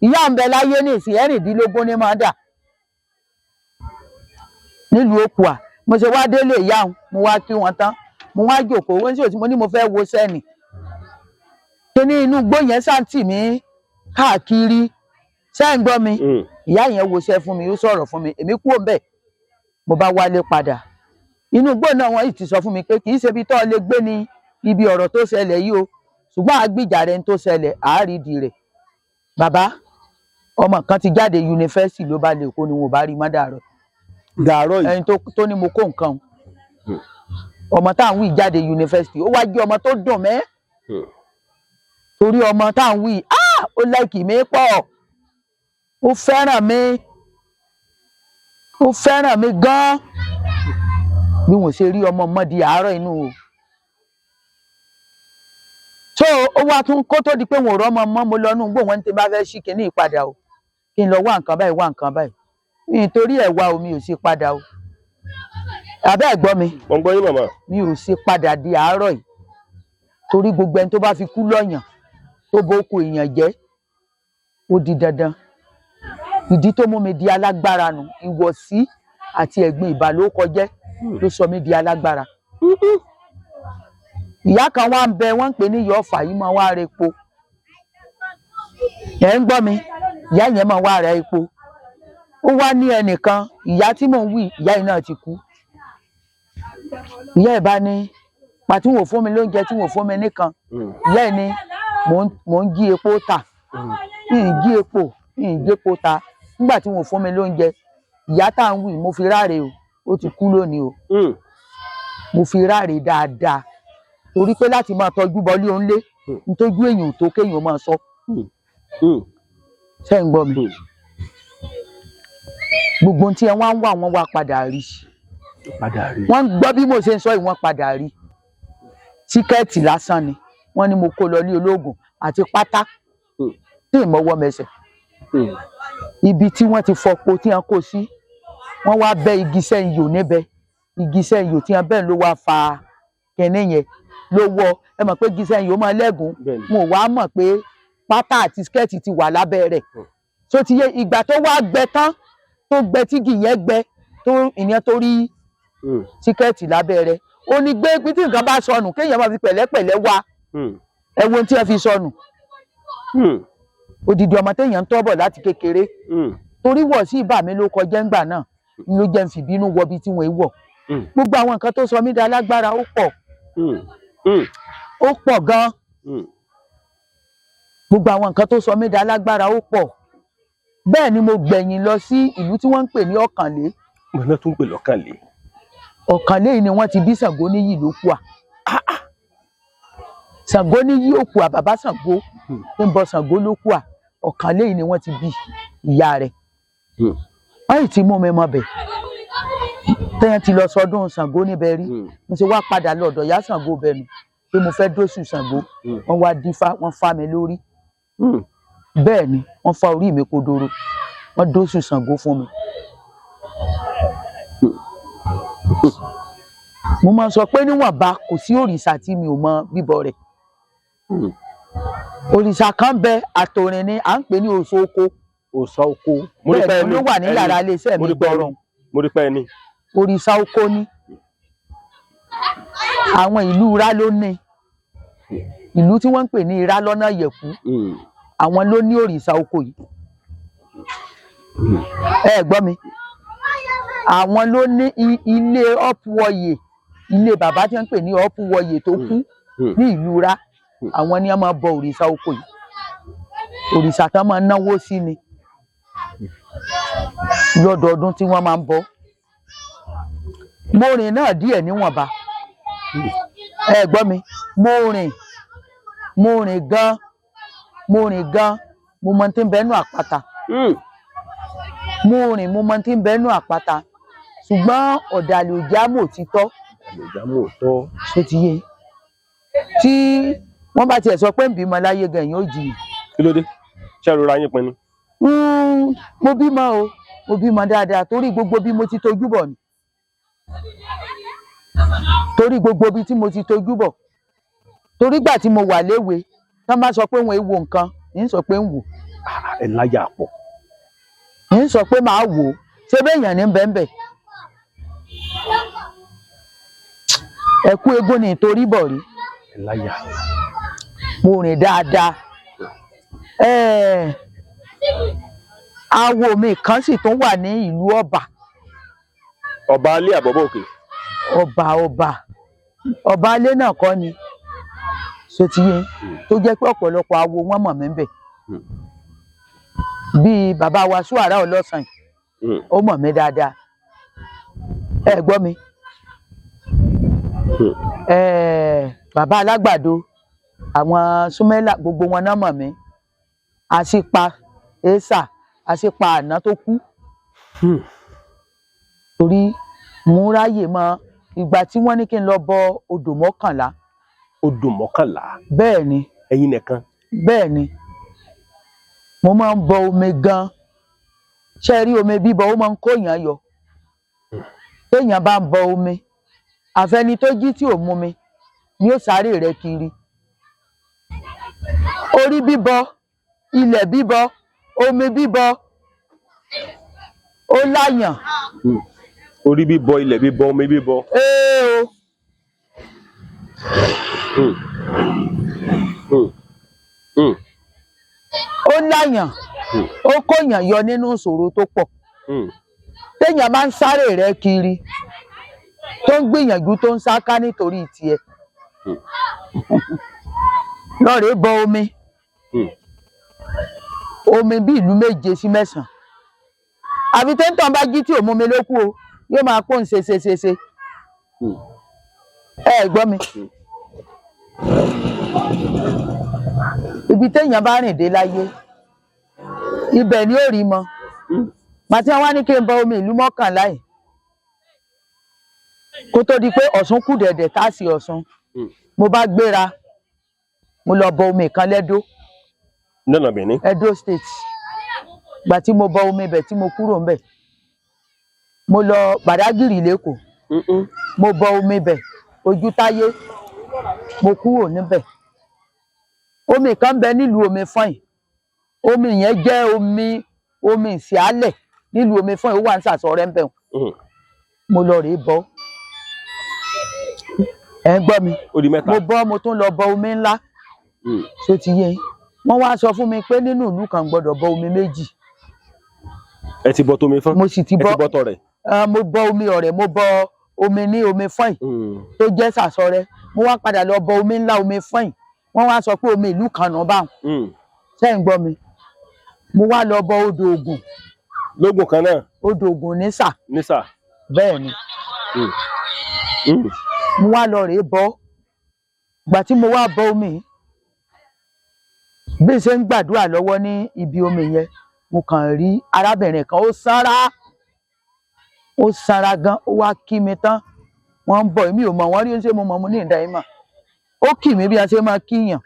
S1: ìyá ń bẹ láyé ní ìsìn 16 ní máa dà nílùú Òkùà mo ṣe wá délé ìyá òun mo wá kí wọn tán mo wá jókòó wọ́n sì mo ní mo fẹ́ wo sẹ́ni kíní inú igbó yẹn ṣáǹtì mi káàkiri ṣé ń gbọ́ mi ìyá yẹn woṣẹ́ fún mi ó sọ̀rọ̀ fún mi èmi kúrò ńbẹ̀ mo bá wálé padà inú igbó náà wọ́n ti sọ fún mi pé kì í ṣe ibi tó lè gbé ní ibi ọ̀rọ̀ tó ṣẹlẹ̀ yìí o ṣùgbọ́n àgbìjà rẹ̀ ń tó ṣẹlẹ̀ àárídìí rẹ̀ bàbá ọmọ kan ti jáde yunifásitì ló bá lè kó ni wọn ò bá rí mọ́dà rẹ̀
S2: gàárọ̀ yìí
S1: ẹni tó ní mo kó nǹkan ọmọ táwọn wí jáde yunifásitì ó wá jẹ́ ọmọ tó dùn mẹ́ torí ọmọ táwọn wí ó láìkì mí pọ̀ ó fẹ́ràn mi gan bí wọ́n ṣe rí ọmọ mọ́ di àárọ̀ inú o so ó wá tún kó tó di pé wọn ò rọ́mọ mọ́ mo lọ nú gbò wọ́n ti bá fẹ́ ṣí kinní ìpadà o kí n lọ wá nǹkan báyìí nítorí ẹ̀ wá o mi ò sí padà o àbẹ́ ẹ̀ gbọ́ mi
S2: mo ń gbọ́ yín màmá
S1: mi ò sí padà di àárọ̀ yìí torí gbogbo ẹni tó bá fi kú lọ́yàn tó bókù èèyàn jẹ́ ó di dandan ìdí tó mú mi di alágbára nù ìwọ̀sí àti ẹ̀gbin ìbálòkọjẹ́ ló sọ mí di alágbára ìyá kan wá ń bẹ wọ́n ń pè ní ìyá Ọ̀fà yìí máa wá ra epo ẹ̀ ń gbọ́ mi ìyá yẹn máa wá ra epo ó wá ní ẹnìkan ìyá tí mò ń wí ìyá yìí náà ti kú ìyá ẹ̀ bá ní pàtí wò fún mi lóúnjẹ tí wò fún mi nìkan ìyá ẹ̀ ní mò ń jí epo tà jí epo ta nígbà tí wò fún mi lóúnjẹ ìyá tá à ń wí mo fi ráre o ó ti kú lónìí o mo fi ráre dáadáa torí pé láti máa tọ́jú bọlé òun lé nítójú èèyàn tó kéèyàn máa sọ ṣé ń gbọ́ mi gbogbo tí ẹ wá ń wà wọ́n wá padà rí wọ́n gbọ́ bí mo ṣe ń sọ yìí wọ́n padà rí tíkẹ́ẹ̀tì lásán ni wọ́n ní mo kó lọ ní ológun àti pátá tí ìmọ̀wọ́ mẹsẹ̀ ibi tí wọ́n ti fọpo tí wọ́n kó sí wọ́n wá bẹ́ igi sẹ́yìn yò níbẹ̀ igi sẹ́yìn yò tí wọ́n bẹ́ẹ̀ ló wá fa kẹ́ni yẹn ló wọ ẹ mọ̀ pé igi sẹ́yìn yò máa lẹ́gùn wọn ò wá mọ̀ pé pátá àti skẹ́ẹ̀tì ti wà lábẹ́ rẹ̀ tó ti yé ìgbà tó wá gbẹ tán tó gbẹ tígi yẹn gbẹ tó ìyẹn tó rí tíkẹ́ẹ̀tì lábẹ́ rẹ̀ ó ní gbé pé tí nǹkan bá sọnù kéèyàn máa fi pẹ̀lẹ́pẹ̀lẹ́ wá ẹ̀wọ̀n tí wọ́n fi sọnù odidi ọmọ téèyàn ń tọ́bọ̀ láti kékeré torí wọ̀ sí ìbà mi ló kọjá ńgbà náà ló jẹ́ ń fìbínú wọ bí tí wọ́n wọ̀ gbogbo àwọn nǹkan tó sọ mí di alágbára ó pọ̀ gan gbogbo àwọn nǹkan tó sọ mí di alágbára ó pọ̀ bẹ́ẹ̀ ni mo gbẹ̀yìn lọ sí ìlú tí wọ́n ń pè ní Ọ̀kànlé.
S2: mo náà tún pè lọ́kànlé.
S1: Ọ̀kànlé yìí ni wọ́n ti bí Ṣàngóníyì l'Ókùà Ṣàngóníyì Òkùà bàbá Ṣàngó ń bọ Ṣàngó l'Ókùà Ọ̀kànlé yìí ni wọ́n ti bí ìyá rẹ̀ wọ́n yìí ti mú mi mọ bẹ̀ tẹ́yàn ti lọ sọdún Ṣàngó níbẹ̀ rí mo ti wá padà lọ́dọ̀ ìyá Ṣàngó bẹ̀nu pé mo fẹ́ dóṣù Ṣàngó wọ́n wá dífá wọ́n fá mi lórí bẹ́ẹ̀ ni wọ́n fa orí mi kodoro wọ́n dóṣù Ṣàngó fún mi. mo máa sọ pé níwọ̀nba kò sí òrìṣà tí mi ò mọ bíbọ rẹ̀ òrìṣà kan bẹ àtòrìn ni à ń pè ní Òòṣà Oko.
S2: Òòṣà Oko
S1: bẹ́ẹ̀ ló wà ní yàrá iléeṣẹ́ mi gbọ́rọ̀
S2: mo rí pé ẹni.
S1: Òrìṣà Oko ni àwọn ìlú Ìrá ló ní ìlú tí wọ́n ń pè ní Ìrá lọ́nà Ìyẹ̀kú àwọn ló ní Òrìṣà Oko yìí ẹ gbọ́ mi àwọn ló ní ilé Ọ̀pùwọ̀yè, ilé bàbá tí wọ́n ń pè ní Ọ̀pùwọ̀yè tó kú ní ìlú Ra, àwọn ni wọ́n máa bọ òrìṣà oko yìí, òrìṣà tán máa náwó sí ni lọ́dọọdún tí wọ́n máa ń bọ. Mo rìn náà díẹ̀ níwọ̀nba, ẹ gbọ́ mi, mo rìn gan, mo mọ tí ń bẹnu àpáta, mo mọ tí ń bẹnu àpáta, ṣùgbọ́n ọ̀dàlẹ̀ ò já mọ́ òtítọ́, ṣó ti yé, tí wọ́n bá tiẹ̀ sọ pé ń bímọ láyé gan yóò jiyàn.
S2: Kí ló dé? Ṣé ìrora yín pinnu?
S1: Mo bímọ o, mo bímọ dáadáa, torí gbogbo bí mo ti tojú bọ̀ ni, torí gbogbo bí tí mo ti tojú bọ̀, torí gbà tí mo wà léwe tán bá sọ pé wọn èwo nǹkan ń sọ pé ń wò.
S2: Ẹ láyà pọ̀.
S1: ń sọ pé màá wò ó, ṣé béèyàn ní bẹ́ẹ̀ ẹ̀kú eégún ni torí bọ̀ rí.
S2: Ẹ láyà.
S1: Mo rìn dáadáa. Awo mi kan sì tún wà ní ìlú Ọ̀bà.
S2: Ọba alé àbọ̀bọ̀ òkè. Ọba alé náà kọ́ ni, ṣó ti yé, tó jẹ́ pé ọ̀pọ̀lọpọ̀ awo wọ́n mọ̀ mí ń bẹ̀. Bíi bàbá wa Ṣúàrà Ọlọ́sàn yìí, ó mọ̀ mí dáadáa. Ẹ gbọ́ mi. Bàbá Alágbàdo, àwọn Súmẹ́là, gbogbo wọn náà mọ̀ mí. Àṣìpa Èsà, àṣìpa àná tó kú. Torí mo ráyè mọ ìgbà tí wọ́n ní kí n lọ bọ odò 11. Odò 11?
S1: Bẹ́ẹ̀ ni.
S2: Ẹ̀yin nìkan?
S1: Bẹ́ẹ̀ ni. Mo máa ń bọ omi gan. Ṣé rí omi bíbọ ó máa ń kó èèyàn yọ. Téèyàn bá ń bọ omi, àfẹni tó jí tí ò mú mi ni ó sáré rẹ̀ kiri. Orí bíbọ, ilẹ̀ bíbọ, omi bíbọ, ó láyàn.
S2: Orí bíbọ, ilẹ̀ bíbọ, omi bíbọ.
S1: Ó láyàn, ó kóyàn yọ nínú ìṣòro tó pọ̀. Téèyàn bá ń sáré rẹ̀ kiri, tó ń gbìyànjú tó ń sáká nítorí tiẹ̀, lọ́ọ̀rẹ́ bọ omi. Omi bí ìlú 7 sí 9. Àbí téńtàn bá jí tí ò mú mi lókù o, yóò máa pọ́n ṣe. Ẹ gbọ́ mi. Ibi téèyàn bá rìn dé láyé, ibẹ̀ ni ó rí mọ. Màtí wọ́n wá ní kí n bọ omi ìlú 11 yìí, kó tó di pé Ọ̀ṣun kù dẹ̀dẹ̀ táàsì Ọ̀ṣun, mo bá gbéra, mo lọ bọ omi kan l'Ẹ́dó.
S2: Lọ́nà Benin?
S1: Edo State. Gbà tí mo bọ omi bẹ̀ tí mo kúrò ń bẹ̀, mo lọ Bàdágìrì l'Ékòó, mo bọ omi bẹ̀, Ojútáyé, mo kúrò níbẹ̀. Omi kan bẹ nílùú Omi Fọ́yìn, omi yẹn jẹ́ omi ìsìálẹ̀ nílùú Omi Fọ́yìn, ó wà ní Sàsọrẹ́ ń bẹ̀. Mo lọ rèé bọ. Ẹ gbọ́ mi.
S2: Ó di 3.
S1: Mo bọ́, mo tún lọ bọ omi ńlá. Ṣó ti yé. Wọ́n wá sọ fún mi pé nínú ìlú kan gbọ́dọ̀ bọ omi 2.
S2: Ẹ ti bọ tómi fọ́n?
S1: Mo sì ti bọ.
S2: Ẹ ti bọ tọrẹ?
S1: Mo bọ omi ọ̀rẹ́, mo bọ omi ní Omi Fọ́yìn tó jẹ́ Sàsọrẹ́. Mo wá padà lọ bọ omi ńlá Omi Fọ́yìn. Wọ́n wá sọ pé omi ìlú kan náà báwọn. Ṣé ń gbọ́ mi? Mo wá lọ bọ odò Ògùn.
S2: Lógùn kan náà?
S1: Odò Ògùn nísà.
S2: Nísà?
S1: Bẹ́ẹ̀ ni. Mo wá lọ rèé bọ. Ìgbà tí mo wá bọ omi, bí ṣe ń gbàdúrà lọ́wọ́ ní ibi omi yẹn, mo kàn rí arábìnrin kan, ó sanra gan, ó wá kí mi tán. Wọ́n ń bọ̀, èmi ò mọ̀ wọ́n rí, ṣé mo mọ̀ mo ní ìdáyìmọ̀. Ó kì mí bí a ṣe máa kíyàn.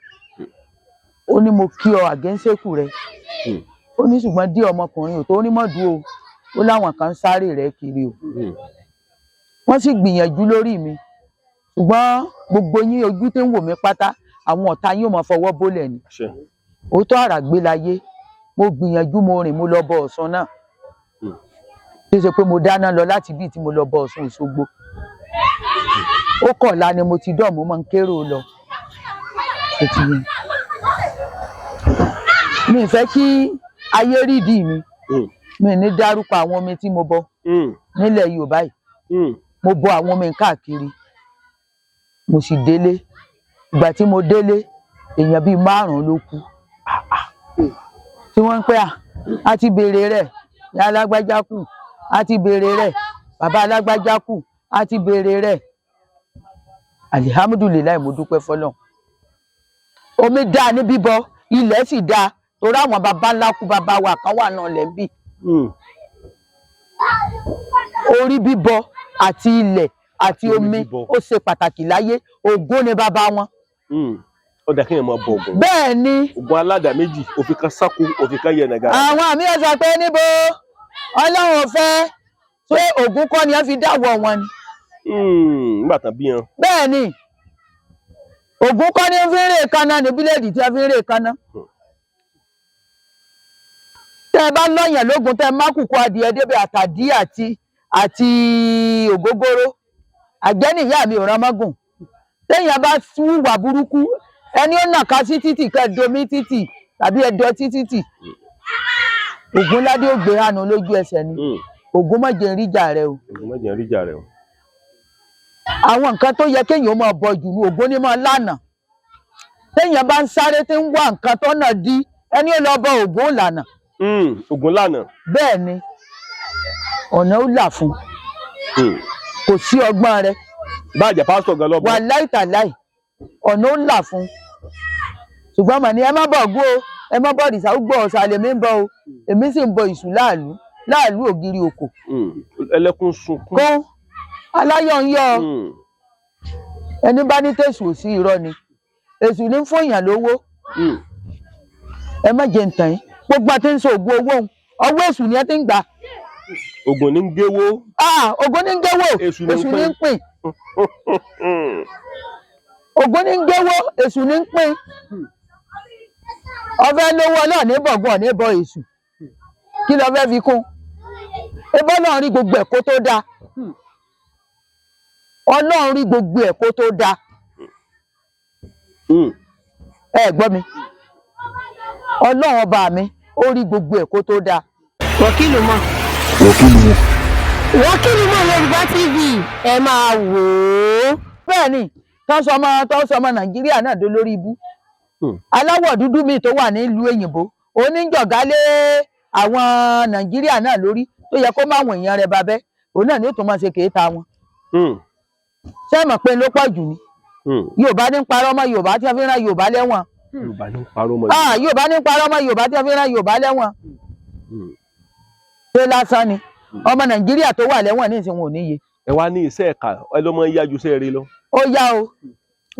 S1: Ó ní mo kí ọ àgẹ́ńsẹ́kù rẹ. Ó ní ṣùgbọ́n dí ọmọkùnrin ò tó ní mọ́dù o. Ó láwọn kan sáré rẹ̀ kiri o. Wọ́n sì gbìyànjú lórí mi. Ṣùgbọ́n gbogbo yín ojú tí ń wò mí pátá, àwọn ọ̀tá yín ò máa fọwọ́ bólẹ̀ ni. Òótọ́ àràgbé láyé. Mo gbìyànjú, mo rìn, mo lọ bọ Ọ̀ṣun náà. Tí ó ṣe pé mo dáná lọ láti bí tí mo lọ bọ Ọ̀ṣun Òṣogbo. Ó kọ̀ọ̀la ni mo ti dọ̀, mo máa ń kérò lọ. Mi ì fẹ́ kí ayé rídìí mi. Mi ní dárúkọ àwọn omi tí mo bọ. nílẹ̀ Yorùbá yìí mo bọ àwọn ọmọ mi káàkiri mo sì délé ìgbà tí mo délé èèyàn bíi 5 ló kú tí wọ́n ń pẹ́ a ti béèrè rẹ̀ ìyá alágbájá kù a ti béèrè rẹ̀ bàbá alágbájá kù a ti béèrè rẹ̀ alihamudulilayi mo dúpẹ́ fọ́lọ́run omi dáa ní bíbọ ilẹ̀ sì dáa torí àwọn baba ńlá kú baba wa kan wà náà lẹ́ńbì orí bíbọ àti ilẹ̀ àti omi ó ṣe pàtàkì láyé Ògún ni baba wọn.
S2: Ó dà kí èèyàn máa bọ Ògún.
S1: Bẹ́ẹ̀ ni.
S2: Ògún aládàá méjì òfin kan sáku òfin kan yẹ nàgà.
S1: Àwọn àmì ẹ̀ sọ pé níbo Ọlọ́run ò fẹ́ ṣé Ògún kọ́ ni wọ́n fi dáwọ́ wọn ni.
S2: Nígbà tán bí yan.
S1: Bẹ́ẹ̀ ni Ògún kọ́ ni fi ń rè kaná ní bíléèdì tí wọ́n fi ń rè kaná. Tẹ́ ẹ bá lọ́yàn lógun tẹ́ ẹ má kùkù adìẹ débi àtàdí àti ògógóró àjẹ́nìyá mi ò rán mọ́gùn téèyàn bá wùwà burúkú ẹni ó nàka sí títì kẹ́ẹ̀domi títì tàbí ẹ̀dọ̀tí títì Ògúnládé ó gbé hànú lójú ẹsẹ̀ ni Ògún má jẹ́ n ríjà rẹ o.
S2: Ògún má jẹ́ n ríjà rẹ o.
S1: Àwọn nǹkan tó yẹ kéèyàn máa bọ jù ní Ògún ní máa lànà téèyàn bá ń sáré tí ń wá nǹkan tó nà dí ẹni ó lọ bọ Ògún lànà.
S2: Ògún lànà.
S1: Bẹ́ẹ̀ ni ọ̀nà ó là fún kò sí ọgbọ́n rẹ.
S2: Báàjẹ́ pásítọ̀ gan lọ́bọ̀.
S1: Wà láìtàláì ọ̀nà ó là fún ṣùgbọ́n mà ní ẹ má bọ̀ Ògún o ẹ má bọ̀ ìsà gbọ́ ọ̀sà lèmi ń bọ̀ o èmi sì ń bọ ìṣù láàlú ògiri òkò.
S2: Ẹlẹ́kùn sunkún.
S1: Kó aláyọ̀ ń yọ ẹni bá ní tẹ̀sù sí irọ́ ni èṣù ní fún èèyàn lówó ẹ má jẹ ntàn yín gbogbo àti ń sọ ògùn owó ọwọ́ èṣù ni ẹ ti ń gbà.
S2: Ògún ní ń géwó.
S1: Ògún ní ń géwó èṣù ní ń pín. Ògún ní ń géwó èṣù ní ń pín. Ọfẹ́ lówó náà ní bọ̀gùn ní bọ èṣù kí lọ fẹ́ fi kún ebọ́ náà rí gbogbo ẹ̀ kó tó dáa Ọlọ́run rí gbogbo ẹ̀ kó tó dáa ẹ gbọ́ mi Ọlọ́run ọba mi ó rí gbogbo ẹ̀ kó tó dáa.
S3: Wọ́kìlù mọ̀ Yorùbá TV ẹ máa wò ó.
S1: Bẹ́ẹ̀ ni tó sọmọ Nàìjíríà náà dó lórí ibú aláwọ̀ dúdú mi tó wà nílùú òyìnbó oníjọ̀gá lé àwọn Nàìjíríà náà lórí tó yẹ kó má àwọn èèyàn rẹ̀ babẹ́ òun náà ni ó tún máa ṣe kéèta wọn. Ṣé ẹ mọ̀ pé ló pọ̀ jù ni Yorùbá ní parọ́ mọ́ Yorùbá tí wọ́n fi rán Yorùbá lẹ́wọ̀n.
S2: Yorùbá ní parọ́ mọ́
S1: Yorùbá ní parọ́ mọ́ Yorùbá tí wọ́n fi rán Yorùbá lẹ́wọ̀n. Ṣé lásán ni ọmọ Nàìjíríà tó wà lẹ́wọ̀n ní ìsìn wọn ò níye.
S2: Ẹ wá ní iṣẹ́ ẹ̀ka ẹ ló máa ń yájú iṣẹ́ rẹ lọ.
S1: Ó yá o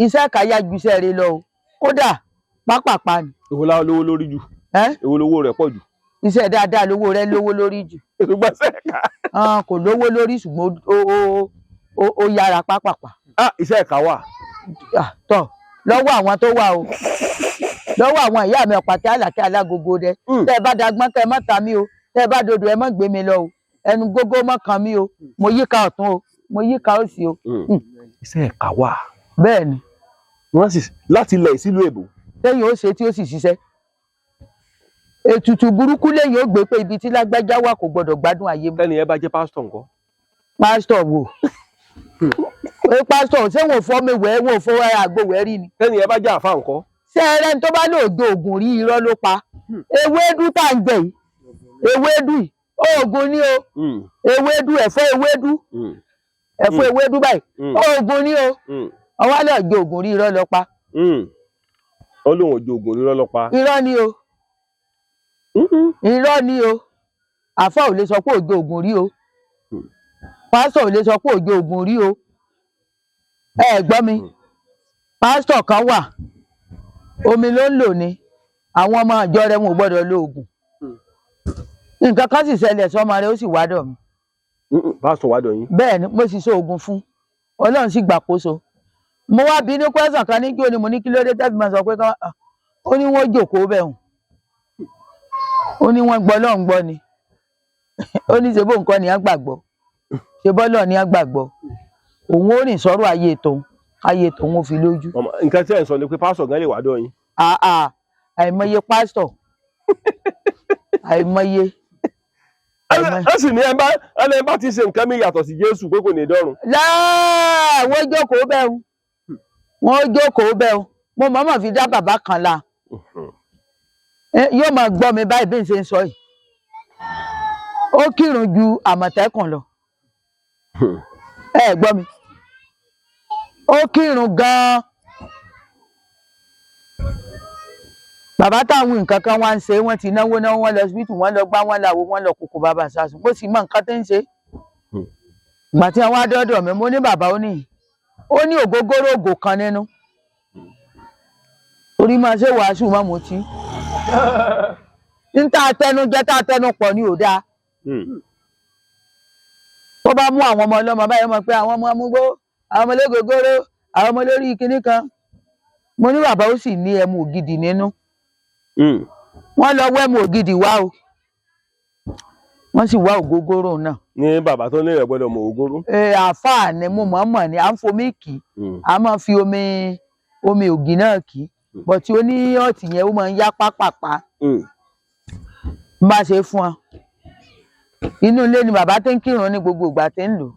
S1: iṣẹ́ ẹ̀ka yá ju iṣẹ́ rẹ lọ o kódà pápápá ni.
S2: Èwo la lówó lórí jù. Èwo lówó rẹ̀ pọ̀ jù.
S1: Iṣẹ́ dáadáa lówó rẹ̀ lówó lórí jù.
S2: Ṣùgbọ́n iṣẹ́ ẹ̀ka.
S1: Kò lówó lórí ṣùgbọ́n ó yára pápápá.
S2: Iṣẹ́ ẹ̀ka wà.
S1: Tọ́ lọ́wọ́ àwọn tó wà o lọ́wọ́ àwọn ìyá mi ọ̀pàtẹ́ àlàkẹ́ alágogo dẹ tẹ́ ẹ bá dagbọ́n kẹ́ ẹ má ta mí o tẹ́ ẹ bá dodo ẹ má gbé mi lọ o ẹnu gógó má kàn mí o mo yíká ọ̀tún o mo yíká òsì o.
S2: Iṣẹ́ ẹ̀ka wà.
S1: Bẹ́ẹ̀ ni.
S2: Wọ́n sì láti ilẹ̀ sílùú èbó.
S1: Lẹ́yìn ó ṣe tí ó sì ṣiṣẹ́ ètùtù burúkú lẹ́yìn ó gbé pé ibi tí lágbájá wà kò gbọdọ̀ gbádùn ayé mọ́.
S2: Tẹ́ni ẹ bá jẹ́ pásítọ̀ ńkọ́.
S1: Pásítọ̀ wò pé pásítọ̀ ṣé wọn ò fọ́ mi wẹ̀ wọn ò fọwọ́ àgbo wẹ̀ rí ni.
S2: Tẹ́ni ẹ bá jẹ́ àfa ńkọ́.
S1: Ṣé ẹrẹ́ni tó bá lóògbé oògùn rí irọ́ ló pa ewédú tá à ń jẹ yìí ewédú yìí oògùn ni o ewédú ẹ̀fọ́ ewédú báyìí oògùn ni o ọwọ́ lè jẹ oògùn rí irọ́ ló pa.
S2: Ó lóun ò jẹ oògùn rí irọ́ ló pa.
S1: Irọ́ ni o irọ́ ni o àfà ò lè sọ pé òjò oògùn rí o pásítọ̀ ò lè sọ pé òjò oògùn rí o ẹ gbọ́ mi pásítọ̀ kan wà omi ló ń lò ní àwọn ọmọ àjọ rẹ̀ wọn ò gbọ́dọ̀ lo oògùn nǹkan kan sì ṣẹlẹ̀ sọ́mọ rẹ̀ ó sì wádọ̀ mi.
S2: Pásítọ̀ wádọ̀ yín.
S1: Bẹ́ẹ̀ ni mo sì so oògùn fún Ọlọ́run sì gbàkóso mo wá bí ní kwẹ́sàn kan ní kí o ní mo ní kí ló dé tẹ́bí máa sọ pé ó ní wọ́n jòkóó bẹ̀ hùn ó ní wọ́n gbọ́ lọ́n gbọ́ ni ó ní ṣe bó nǹkan ni á gbàgbọ́ ṣe bọ́lọ̀ ni á gbàgbọ́ òun ó rìn sọ́rọ̀ ayé tòun ó fi lójú.
S2: Nǹkan tí ẹ̀ ń sọ ni pé pásítọ̀ gan lè wádọ̀ yín.
S1: Àìmọye pásítọ̀ àìmọye.
S2: ẹ sì ní ẹ bá ti ṣe nǹkan mi yàtọ̀ sí Jésù pé kò ní dọ́run.
S1: wọ́n jókòó bẹ́ẹ̀ o wọ́n jókòó bẹ́ẹ̀ o mo mọ̀ọ́mọ̀ fi dá bàbá kan la yóò máa gbọ́ mi báyìí bí n ṣe ń sọ yìí ó kírun ju Àmọ̀tẹ́kùn lọ ẹ gbọ́ mi ó kírun gan-an bàbá táwọn nǹkan kan wá ń ṣe wọ́n ti náwó wọ́n lọ síbítù wọ́n lọ gbá wọ́n làwọ wọ́n lọ kókó bàbá sásùn mo sì mọ nǹkan tó ń ṣe ìgbà tí wọ́n á dọ́dọ̀ mi mo ní bàbá ó ní ògógóró ògò kan nínú orí máa ṣe wàásù má mo tí ń tá àtẹnujẹ tá àtẹnupọ̀ ni ò dáa tó bá mú àwọn ọmọ ọlọ́mọ báyìí mọ̀ pé àwọn ọmọ amúgbó àwọn ọmọ ológógóró àwọn ọmọ lórí kinní kan mo ní bàbá ó sì ní ẹmu ògidì nínú wọ́n lọ wẹ́mu ògidì wá o wọ́n sì wá ògógóró náà.
S2: ní bàbá tó ní ẹ̀ gbọ́dọ̀ mọ ògógóró.
S1: àáfàá ni mo mọ̀ ní à ń fomi kì í a máa fi omi ògì náà kì í bọ̀ tí ó ní ọ̀tí yẹn ó máa ń yá pápápá bá ṣe fún ọ inú ilé ni bàbá tó ń kírun ní gbogbo ìgbà tó ń lò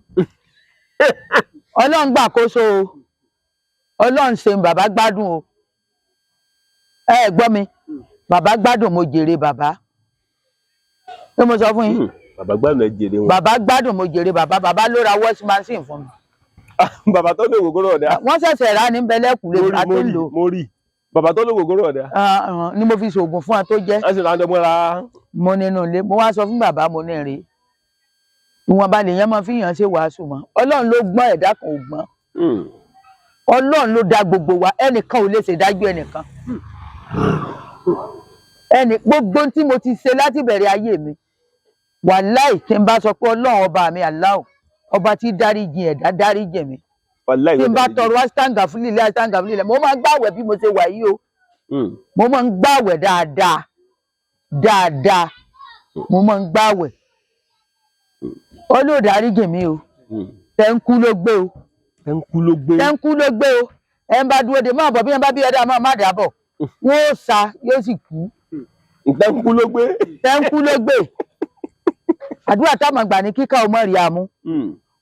S1: Ọlọ́run gbàkóso o Ọlọ́run ṣe bàbá gbádùn o ẹ gbọ́ mi bàbá gbádùn mo jèrè bàbá ṣé mo sọ fún yín
S2: bàbá gbádùn ẹ jèrè wọn.
S1: bàbá gbádùn mo jèrè bàbá ló ra wash machine fún mi.
S2: bàbá tó ní ògógóró ọ̀dà.
S1: wọ́n ṣẹ̀ṣẹ̀ rà ní bẹ́lẹ́kùlé àti ń lò.
S2: mo rí bàbá tó ní ògógóró ọ̀dà.
S1: ni mo fi ṣoògùn fún wa tó jẹ́.
S2: ẹ sì rà á dọ́gbọ́n ra.
S1: mo nínú ilé mo wá sọ fún bàbá mo ní rèé ìwọ̀n balẹ̀ yẹn máa fi yàn ṣe wàásù mọ́ Ọlọ́run ló gbọ́n ẹ̀dá kan ò gbọ́n Ọlọ́run ló dá gbogbo wa ẹnìkan ò lè ṣèdájú ẹnìkan gbogbo tí mo ti ṣe láti bẹ̀rẹ̀ ayé mi wàláì tí n bá sọ pé Ọlọ́run ọba mi Allahu ọba tí dáríjì ẹ̀dá dáríjì mi tí n bá tọrọ astangafulilẹ̀ mo máa ń gbàwẹ̀ bí mo ṣe wà yìí o mo máa ń gbàwẹ̀ dáadáa mo máa ń gbàwẹ̀ olóòdáríjì mi o tẹ́ńkú ló gbé o
S2: tẹ́ńkú ló gbé
S1: o ẹ̀ ń bá dúró de máa bọ̀ bí ẹ̀ bá bí ẹ̀dá máa má dàbọ̀ wọ́n ó sa yóò sì kú.
S2: tẹ́ńkú ló gbé.
S1: àdúrà táwọn àgbà ní kíkà ọmọ rí àmú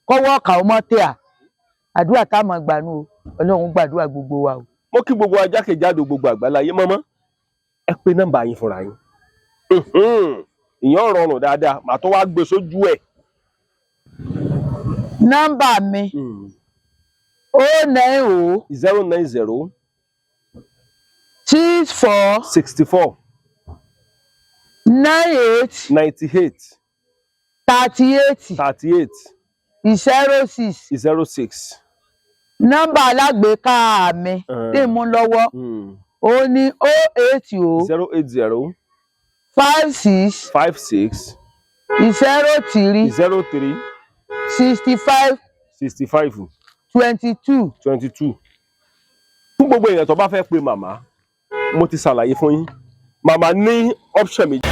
S1: kọ́wọ́ ọ̀kà ọmọ tẹ́ à àdúrà táwọn àgbà nù o Ọlọ́run gbàdúrà gbogbo wa o.
S2: mo kí gbogbo ajákèjádò gbogbo àgbáláyé mọ́mọ́ ẹ pé nọ́mbà yín fúnra yín ìyẹn rọrùn dáadáa màá tó wá gbé sójú ẹ̀.
S1: nọ́mbà mi 090
S2: 090
S1: 64
S2: 64
S1: 98
S2: 98
S1: 38
S2: 38
S1: 06
S2: 06.
S1: nọ́mbà alágbèéká mi tí mo lọ́wọ́ ó ní 080
S2: 080
S1: 56
S2: 56
S1: 03
S2: 03
S1: 65
S2: 65
S1: 22
S2: 22. fún gbogbo èèyàn tó bá fẹ́ pe màmá mo ti ṣàlàyé fún yín màmá ní option méjì.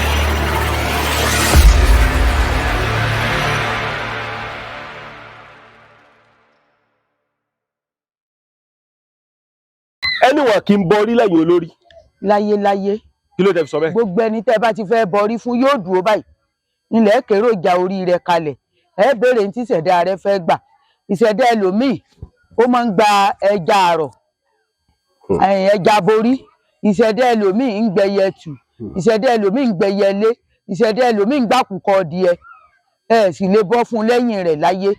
S2: ẹniwọ̀n kì í bọrí lẹ́yìn olórí.
S1: láyéláyé
S2: kí ló dé fi sọ bẹ́ẹ̀.
S1: gbogbo ẹni tẹ́ bá ti fẹ́ bọrí fún yóò dúró báyìí ilẹ̀ kéré ìjà orí rẹ̀ kalẹ̀ ẹ béèrè ní tí ìṣẹ̀dá rẹ̀ fẹ́ gbà ìṣẹ̀dá ẹlòmíì ó máa ń gba ẹja àrọ̀ ẹja borí ìṣẹ̀dá ẹlòmíì ń gbẹyẹ tù ìṣẹ̀dá ẹlòmíì ń gbẹyẹ lé ìṣẹ̀dá ẹlòmíì ń gbàkúkọ ọdìẹ ẹ sì lè bọ́ fún lẹ́yìn rẹ̀ láyé.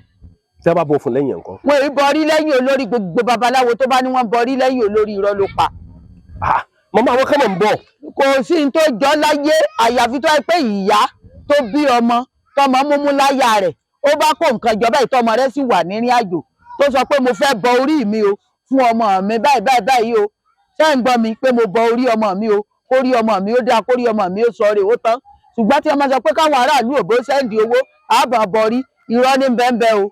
S2: tí a bá bọ́ fún lẹ́yìn nǹkan.
S1: wọn ì bọrí lẹ́yìn olórí gbogbo babaláwo tó bá ní wọ́n bọrí lẹ́yìn olórí irọ́ ló pa.
S2: màmá àwọn kan mọ̀ ń bọ̀.
S1: kò sí ní tó jọ láyé àyàfi tó ẹ pé ìyá tó bí ọmọ tọmọ múmú láyà rẹ̀ ó bá kó nǹkan jọ báyìí tọmọ rẹ̀ sì wà nírìn àjò tó sọ pé mo fẹ́ bọ orí mi o fún ọmọ mi báyìí o ṣé ń gbọ́ mi pé mo bọ orí ọmọ mi o kórí ọmọ mi ó dáa kórí ọmọ mi ó sọ rè ó tán ṣùgbọ́n tí ọmọ sọ pé káwọn aráàlú òbó sẹ́ndì owó àbọ̀ bọrí irọ́ ní bẹ́ẹ̀ o.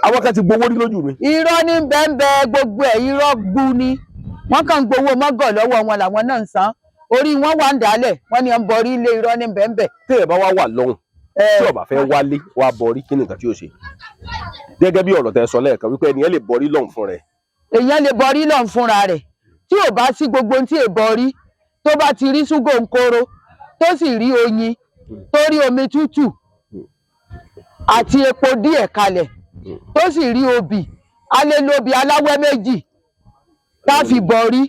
S2: àwọn kan ti gbowó rí lójú mi.
S1: irọ́ ní bẹ́ẹ̀ gbogbo ẹ̀ irọ́ gbu ni wọ́n kàn ń gbowó mọ́gọ̀ lọ́wọ́ wọn làwọn náà ń san orí wọn wà ń dálẹ̀ wọ́n ní ń bọrí ilé irọ́ ní bẹ́ẹ̀.
S2: téèyàn bá wà lọ́hùn tí ó bá fẹ́ wálé wá bọrí kí ni nǹkan tí ó ṣe gẹ́gẹ́ bí ọ̀rọ̀ tẹ́ sọ lẹ́ẹ̀kan wípé ẹnìyẹn lè bọrí lọ́hùn fún rẹ̀.
S1: èèyàn lè bọrí lọ́hùn fúnra rẹ̀ tí ò bá sí gbogbo tí è bọrí tó bá ti rí ṣúgò ńkóró tó sì rí oyin tó rí omi tútù àti epo díẹ̀ kalẹ̀ tó sì rí obì a lè lo obì aláwẹ́ méjì tá fi bọrí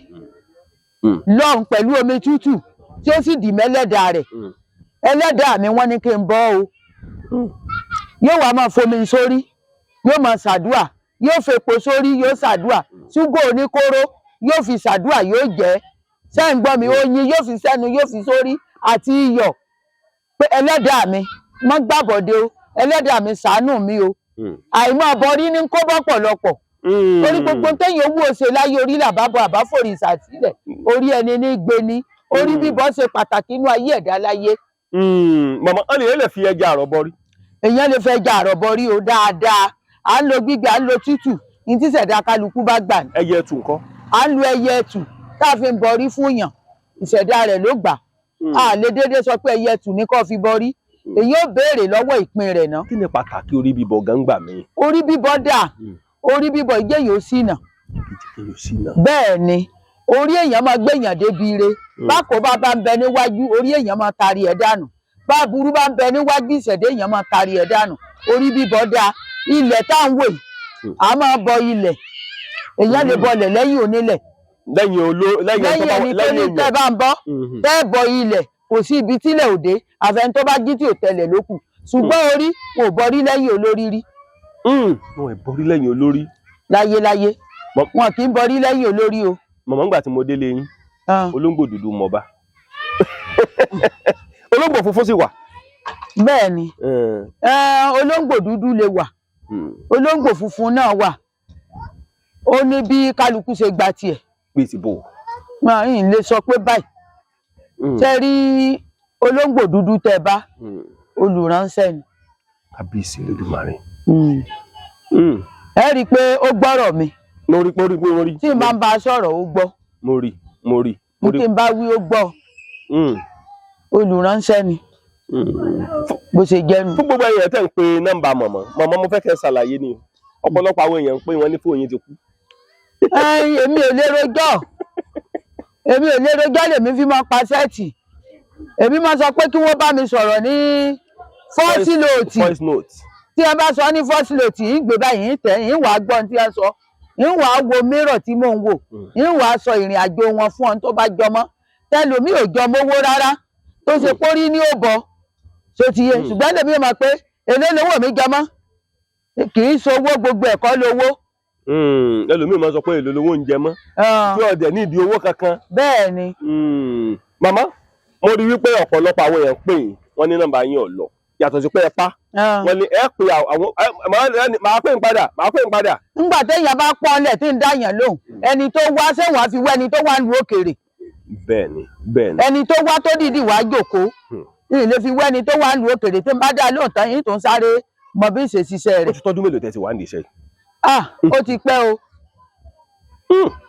S1: lọ́hùn pẹ̀lú omi tútù tí ó sì dì mẹ́lẹ́dàá rẹ̀ ẹlẹ́dàá mi wọ́n ní kí n bọ́ o yóò wá máa fomi sórí yóò máa ṣàdúà yóò fepo sórí yóò ṣàdúà ṣúgà oníkóró yóò fi ṣàdúà yóò jẹ́ sẹ́yìn gbọ́ mi oyin yóò fi sẹ́nu yóò fi sórí àti iyọ̀ pé ẹlẹ́dàá mi mọ́ gbàbọ̀dé o ẹlẹ́dàá mi ṣàánú mi o àìmọ́ àbọ̀rí ní kó bọ́ pọ̀lọpọ̀ torí gbogbo téèyàn owó ṣe láyé orí làbábọ̀ àbáfòrì ìsàtílẹ̀ orí ẹni ní gbé ní orí bíbọ́ ṣe pàtàkì inú ayé ẹ̀dá láyé.
S2: màmá ọ lè fi ẹja àrọ̀ bọrí.
S1: èèyàn lè fẹ́ ẹja àrọ̀ bọrí o dáadáa à ń lo gbígbẹ à ń lo tútù ní tí ìṣẹ̀dá kálukú bá gbà ní.
S2: ẹyẹ ẹtù ńkọ́.
S1: à ń lo ẹyẹ ẹtù tá a fi ń bọrí fún yàn ìṣẹ̀dá rẹ̀ ló gbà á lè déédéé sọ pé ẹyẹ ẹtù ní kó fi bọrí èyí ó béèrè lọ́wọ́ ìpín rẹ̀ ná.
S2: kí ni pàtàkì orí bíbọ gángbà mi.
S1: orí bíbọ dà orí bíbọ ìjẹ́ yóò sí nà. bẹ́ẹ̀ ni orí èèyàn máa gbéyàn débi ire bákò bá ń bẹ níwájú orí èèyàn máa tari ẹ̀ dànù bá burú bá ń bẹ níwájú ìṣẹ̀dá èèyàn máa tari ẹ̀ dànù orí bíbọ dà ilẹ̀ tá à ń wò yìí a máa bọ ilẹ̀ èèyàn lè bọlẹ̀ lẹ́yìn onílẹ̀ lẹ́yìn ẹni tó ní tẹ́ bá ń bọ́ tẹ́ bọ ilẹ̀ kò sí ibi tílẹ̀ òde àfẹn tó bá jí tí ò tẹlẹ̀ lókù ṣùgbọ́n orí wọn ò bọrí lẹ́yìn olórí rí.
S2: wọn ò bọrí lẹ́yìn olórí.
S1: láyéláyé wọn kì í bọrí lẹ́yìn olórí o.
S2: màmá ńgbà tí mo délé yín olóńgbò dúdú mọba olóńgbò funfun sì wà.
S1: bẹ́ẹ̀ ni olóńgbò dúdú lè wà olóńgbò funfun náà wà ó ní bí kálukú ṣe gba tiẹ̀.
S2: bí ti bò.
S1: n lè sọ pé báyìí tẹ́ rí olóńgbò dúdú tẹ́ bá olùránṣẹ́ ni.
S2: kábíyèsí Olódùmarè.
S1: ẹ rí i pé ó gbọ́rọ̀ mi.
S2: mo rí
S1: tí n bá ń bá a sọ̀rọ̀ ó gbọ́.
S2: mo rí.
S1: tí n bá wí ó gbọ́. olùránṣẹ́ ni. bó ṣe jẹ́ nu.
S2: fún gbogbo èèyàn tẹ́ ń pe nọ́mbà mọ̀mọ́ mo fẹ́ kẹ́ ṣàlàyé ni ọ̀pọ̀lọpọ̀ àwọn èèyàn ń pè wọ́n ní fóònù ti kú.
S1: èmi ò lè rojọ́ lèmi fi máa pa sẹ́ẹ̀tì èmi máa sọ pé kí wọ́n bá mi sọ̀rọ̀ ní voice note tí ẹ bá sọ ní voice note yìí gbé báyìí ń tẹ̀ yìí wà á gbọ́n tí ẹ sọ yìí wà á wo mírọ̀ tí mò ń wò yìí wà á sọ ìrìn àjò wọn fún ọ tó bá jọmọ́ tẹlomi ò jọmọ́ owó rárá tó ṣe pórí ní òbọ ṣó ti yé ṣùgbọ́n lèmi mọ̀ pé èlé lówó mi jọmọ́ kì í sowó gbogbo ẹ̀kọ́ lówó.
S2: ẹlòmíì máa sọ pé èlò lówó ń jẹ mọ́ tí ọdẹ ní ìdí owó kankan.
S1: bẹ́ẹ̀ ni.
S2: màmá mo rí wípé ọ̀pọ̀lọpọ̀ àwọn èèyàn pè wọ́n ní nọ́mbà yín ò lọ yàtọ̀ sí pé ẹ pa wọ́n ní ẹ pè àwọn máa pè ń padà.
S1: ńgbà téèyàn bá pọ́nlẹ̀ tí ń dáyàn lóhùn ẹni tó wá sẹ́wọ̀n á fi wẹ́ ẹni tó wá lu òkèèrè.
S2: bẹ́ẹ̀ni.
S1: ẹni tó wá tó dìdì wá jókòó yìí lè fi wẹ́ ẹni tó wá lu òkèèrè tí ń bá dá lóhùn tán yìí tó ń sáré mọ bí ìṣe ṣiṣẹ́ rẹ̀.
S2: ó ti tọ́dún mélòó tẹ́ ti wà ní iṣẹ́ yìí.
S1: ó ti pẹ́ o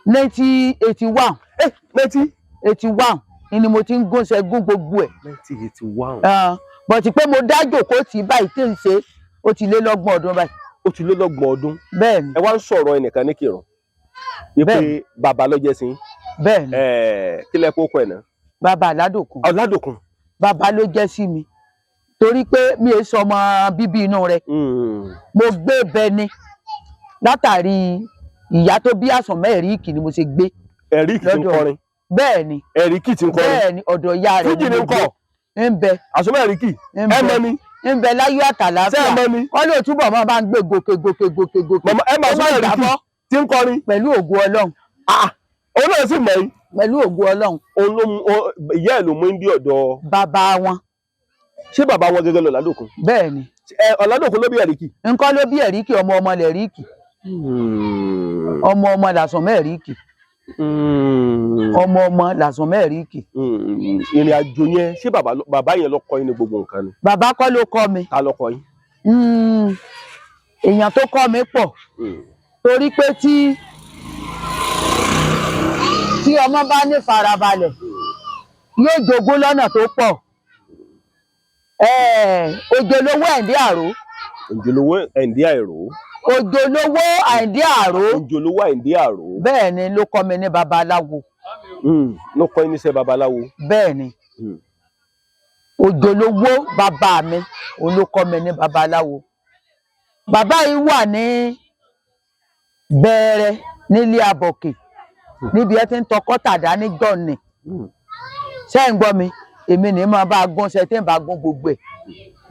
S1: 1981 1981 ni mo ti ń gúnṣẹ́ gún gbogbo ẹ̀.
S2: 1981.
S1: bọ̀tí pé mo dá jókòó tì báyìí tí ń ṣe ó ti lé lọ́gbọ̀n ọdún báyìí.
S2: ó ti lé lọ́gbọ̀n ọdún.
S1: bẹ́ẹ̀ni.
S2: ẹ wá ń sọ̀rọ̀ ẹnìkan ní Kírun wípé bàbá ló jẹ́ sí.
S1: bẹ́ẹ̀ni.
S2: kí lẹ kó kọ ẹ̀ náà.
S1: bàbá Ọládòkun.
S2: Ọládòkun.
S1: bàbá ló jẹ́ sí mi torí pé mi ò sọ ọmọ bíbí inú rẹ̀ mo gbé bẹni látàrí ìyá tó bí Àsànmọ́ Ẹ̀ríkì ni mo ṣe gbé.
S2: Ẹ̀ríkì ti ń kọrin.
S1: bẹ́ẹ̀ni.
S2: Ẹ̀ríkì ti ń kọrin.
S1: bẹ́ẹ̀ni ọ̀dọ̀ ìyá rẹ̀
S2: fújì ni ń kọ.
S1: ń bẹ.
S2: Àsànmọ́ Ẹ̀ríkì ẹ mọ ni.
S1: ń bẹ láyọ̀ àtàlàáfíà.
S2: ṣé ẹ mọ ni.
S1: wọ́n lè túbọ̀ máa bá ń gbé gòkè.
S2: màmá ẹ máa Àsànmọ́ Ẹ̀ríkì ti ń kọrin.
S1: pẹ̀lú ògo Ọlọ́run.
S2: òun náà sì mọ̀ yìí.
S1: pẹ̀lú ògo Ọlọ́run.
S2: ìyá ẹ̀ ló mú ń dí ọ̀dọ̀.
S1: bàbá wọn.
S2: ṣé bàbá wọn gẹ́gẹ́ lọ Ọládòkun.
S1: bẹ́ẹ̀ni.
S2: Ọládòkun ló bí Ẹ̀ríkì.
S1: nǹkan ló bí Ẹ̀ríkì ọmọ lẹ̀ríkì. ọmọ l'Àsànmọ́ Ẹ̀ríkì. ọmọ l'Àsànmọ́ Ẹ̀ríkì.
S2: ìrìn àjò yẹn ṣé bàbá yẹn ló kọ́ yín ní gbogbo nǹkan ni.
S1: bàbá kọ́ ló kọ́ mi.
S2: ta ló kọ́ yín.
S1: èèyàn tó kọ́ mi pọ̀ torí pé tí ọmọ bá ní farabalẹ̀ yóò jogún lọ́nà tó pọ̀. Òjòlówó Àyìndé Àró.
S2: Òjòlówó Àyìndé Àró.
S1: Òjòlówó Àyìndé Àró.
S2: Òjòlówó Àyìndé Àró.
S1: bẹ́ẹ̀ ni ló kọ́ mi ní babaláwo.
S2: ló kọ́ yín níṣẹ́ babaláwo.
S1: bẹ́ẹ̀ ni. òjòlówó bàbá mi òun ló kọ́ mi ní babaláwo. Bàbá yìí wà ní Bẹ̀rẹ̀ nílé Abọ̀kè níbi ẹ ti ń tọkọ́ tàdá ní jọ̀ọ̀nì. Ṣé ń gbọ́ mi? Èmi ní máa bá gún ṣe tí ń bá gún gbogbo ẹ̀.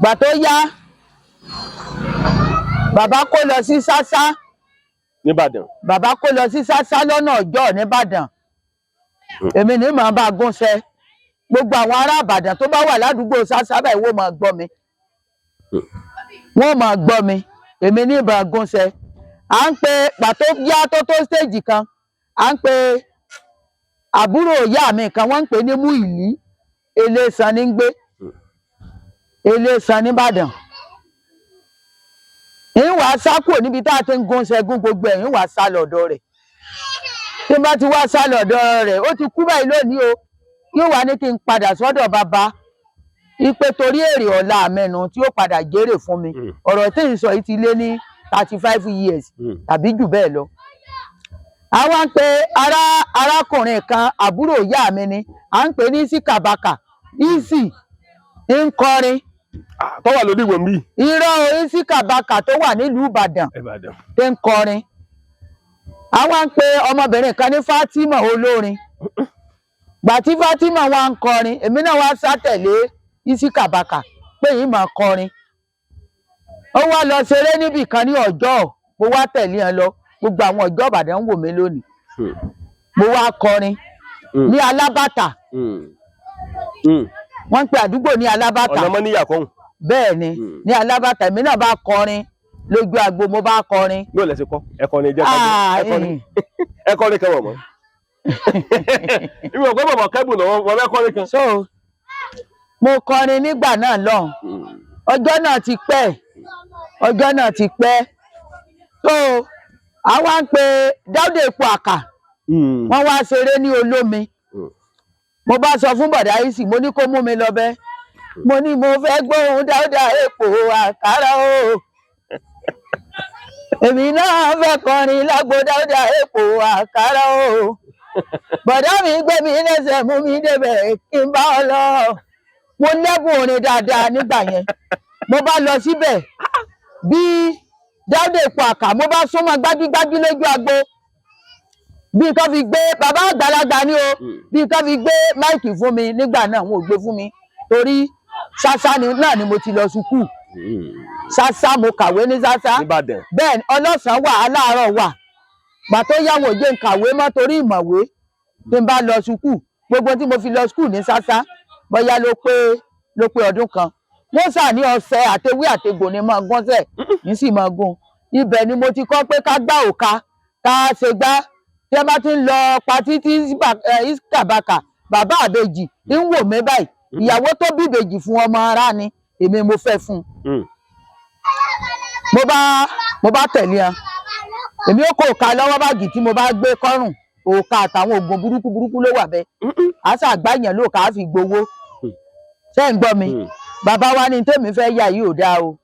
S1: Gbà tó yá bàbá kó lọ sí Sásá
S2: Nìbàdàn.
S1: bàbá kó lọ sí Sásá lọ́nà Ọ̀jọ́ nìbàdàn. Èmi ní máa bá gún ṣe. Gbogbo àwọn ará Ìbàdàn tó bá wà ládùúgbò Sásá báyìí wọ́n máa gbọ́ mi. Wọ́n máa gbọ́ mi. Èmi ní ìbá gún ṣe. À ń pe pàtó yá tó stage kan. À ń pe àbúrò ìyá mi kan wọ́n ń pè ní Múìlí. Eléṣàn ní ń gbé. Eléṣàn nìbàdàn. Ìwà sá kúrò níbi tá a ti ń gún ṣẹ́gun gbogbo ẹ̀yìn wà sá lọ́dọ̀ rẹ̀. Tí n bá ti wá sá lọ́dọ̀ rẹ̀ ó ti kú báyìí lónìí o. Yóò wá ní kí n padà sọ́dọ̀ bàbá. Ipe torí èrè ọ̀la àmẹ́nu tí ó padà jèrè fún mi. Ọ̀rọ̀ tí ń sọ yìí ti lé ní 35 years tàbí jù bẹ́ẹ̀ lọ. Àwọn ń pe arákùnrin kan àbúrò ìyá mi ni à ń pè ní Ìsíkàbàkà. Ìsì ń kọrin.
S2: Tó wà lórí ìwọ̀n mi.
S1: Irọ́ Ìsíkàbàkà tó wà nílùú Ìbàdàn tó ń kọrin. Àwọn ń pe ọmọbìnrin kan ní Fátímà olórin. Gbà tí Fátímà wá ń kọrin èmi náà wá sá tẹ̀lé Ìsíkàbàkà pé yìí máa kọrin. Ó wá lọ ṣeré níbì kan ní Ọ̀jọ́ mo wá tẹ̀lé ẹ lọ gbogbo àwọn Ọ̀jọ́ Ìbàdàn ń wò mí lónìí. Mo wá kọrin ní Alábàtà. Wọ́n ń pe àdúgbò ní Alábàtà.
S2: Ọ̀nà Mọ́níyà kọ́hùn.
S1: Bẹ́ẹ̀ ni ní Alábàtà èmi náà bá kọrin lójú agbo mo bá kọrin.
S2: Yóò lẹ ṣe kọ ẹkọrin jẹ ẹkọrin kẹwàá mọ. Ìwọ gbọ́ bàbá kẹ́bùn náà wọ́n ẹkọrin kan.
S1: So mo kọrin nígbà náà lọ́hùn. Ọjọ́ náà ti pẹ́. Ọjọ́ náà ti pẹ́. So àwa ń pe Dáúdà Epo Àkà. Wọ́n wá ṣeré ní Olómi. Mo bá sọ fún bọ̀dá Ìsì mo ní kó mú mi lọ bẹ́. Mo ní mo fẹ́ gbóhùn Dáúdà Epo Àkàrà o. Èmi náà fẹ́ kọrin lágbo Dáúdà Epo Àkàrà o. Bọ̀dá mi gbé mi lẹ́sẹ̀ mú mi débẹ̀ kí n bá ọ lọ. Mo lẹ́bùn orin dáadáa nígbà yẹn. Mo bá lọ síbẹ̀ bí Dáúdà Epo Àkà mo bá súnmọ́ gbájúgbájú lójú agbo. Bí kan fi gbé bàbá àgbàlagbà ni o. Bí kan fi gbé máìkì fún mi nígbà náà wọn ò gbé fún mi. Torí Sásá náà ni mo ti lọ sùkúù. Sásá mo kàwé ní Sásá. Bẹ́ẹ̀ ọlọ́sàn wà aláàárọ̀ wà. Gbà tó yáwó jẹ́ n kàwé mọ́ torí ìmọ̀wé tí n bá lọ sùkúù. Gbogbo tí mo fi lọ sùkúù ní Sásá bóyá ló pé ọdún kan. Wọ́n sà ní ọṣẹ àtewé àtegbò ni máa gúnṣẹ̀ ní sì máa gún. Ibẹ̀ ni mo ti kọ́ pé ká gbá òka ká ṣe gbá. Tí ẹ bá ti ń lọ patí tí Ìsíkàbàkà bàbá àbèjì ń wò mí báyìí. Ìyàwó tó bí ìbejì fún ọmọ ara ni èmi mo fẹ́ fún. Mo bá tẹ̀lé ẹ. Èmi ó kó òka lọ́wọ́ báàgì tí mo bá gbé kọ́rùn. Òka àtàwọn oògùn burúkú ló wà bẹ́ẹ̀. Àṣà àgbáyàn lóòka á fi gbowó. Ṣé ń gbọ́ mi? Bàbá wa ní tèmi fẹ́ yà yìí ò dáa o.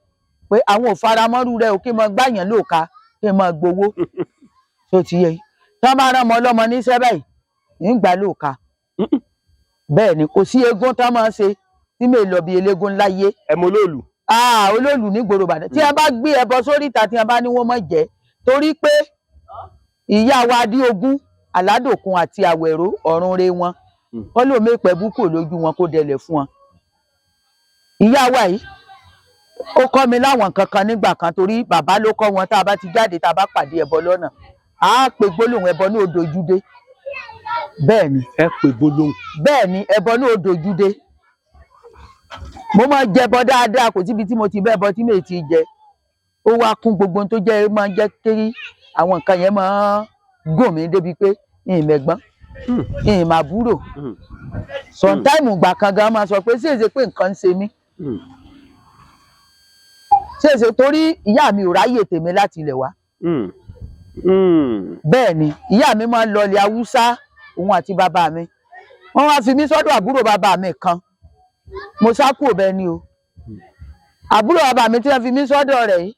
S1: Pé àwọn ò faramọ́rú rẹ o kí n mọ gbáyàn lóòka kí n mọ gbowó. Tó ti yẹ. Tí wọ́n bá rán ọmọ ọlọ́mọ níṣẹ́ báyìí ń gbà lóòka. Bẹ́ẹ̀ ni kò sí eégún tán máa ń ṣe tí mi lọ bí eléégún láyé.
S2: Ẹ̀mọ olóòlù.
S1: Olóòlù ní gbòòrò Ìbàdàn. Tí wọ́n bá gbé ẹbọ sórí ìta tí wọ́n bá ní wọ́n mọ̀ jẹ́ torí pé ìyá wa Adéogún Aládòkun àti Àwẹ̀ró ọ̀run re wọn. Wọ́n lò mépẹ́ búkò lójú wọn kó dẹlẹ̀ fún wọn. Ìyá wa yìí ó kọ́ mi láwọn nǹkan kan nígbà kan torí bàbá ló kọ́ wọn tá a bá ti jáde tá a bá pàdé ẹbọ lọ́nà. A pe gbólóhùn ẹbọ ní odò Júdé. Bẹ́ẹ̀ ni.
S2: Ẹ pe gbólóhùn.
S1: Bẹ́ẹ̀ ni ẹbọ ní odò Júdé. Mo máa jẹbọ dáadáa kò síbi tí mo ti bẹ́ẹ̀ bọ tí mi ti jẹ. Ó wá kún gbogbo tó jẹ́ máa jẹ́ kí àwọn nǹkan yẹn máa gùn mí débi pé ìmẹ̀gbọ́n ìmàbúrò. Sometimes ìgbà kan gan máa sọ pé ṣèṣe pé nǹkan ń ṣe mí. Ṣèṣe torí ìyá mi ò ráyè tèmi láti ilẹ̀ wá. Bẹ́ẹ̀ ni ìyá mi máa ń lọ ilẹ̀ Haúsá òun àti bàbá mi. Wọ́n wá fi mí sọ́dọ̀ àbúrò bàbá mi kan. Mo sá kúrò bẹ́ẹ̀ ni o. Àbúrò bàbá mi tí wọ́n fi mí sọ́dọ̀ rẹ̀ yìí.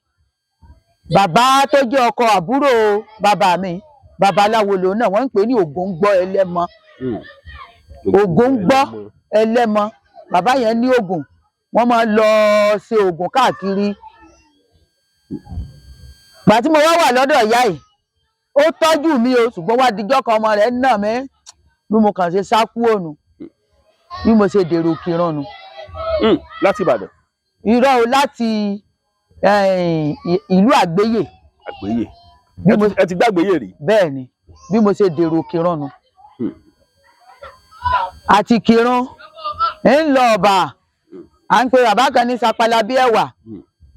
S1: Bàbá tó jẹ́ ọkọ àbúrò bàbá mi babaláwo lòun náà wọ́n ń pè ní Ògúngbọ́ Ẹlẹ́mọ. Ògúngbọ́ Ẹlẹ́mọ bàbá yẹn ní oògùn wọ́n máa lọ ṣe oògùn káàkiri gbà tí mo wá wà lọ́dọ̀ ìyá yìí ó tọ́jú mi o ṣùgbọ́n wá dijọ́ kan ọmọ rẹ̀ nà mí bí mo kàn ṣe sá kúrò nù bí mo ṣe dèrò Òkìrán nù.
S2: láti Ìbàdàn.
S1: irọ́ o láti ìlú Àgbéyè.
S2: Àgbéyè ẹ ti gbàgbéyè rí.
S1: bẹ́ẹ̀ ni bí mo ṣe dèrò Òkìrán nù. àti Ìkìrán ń lọ ọba à ń pe bàbá kan ní sapala bí ẹwà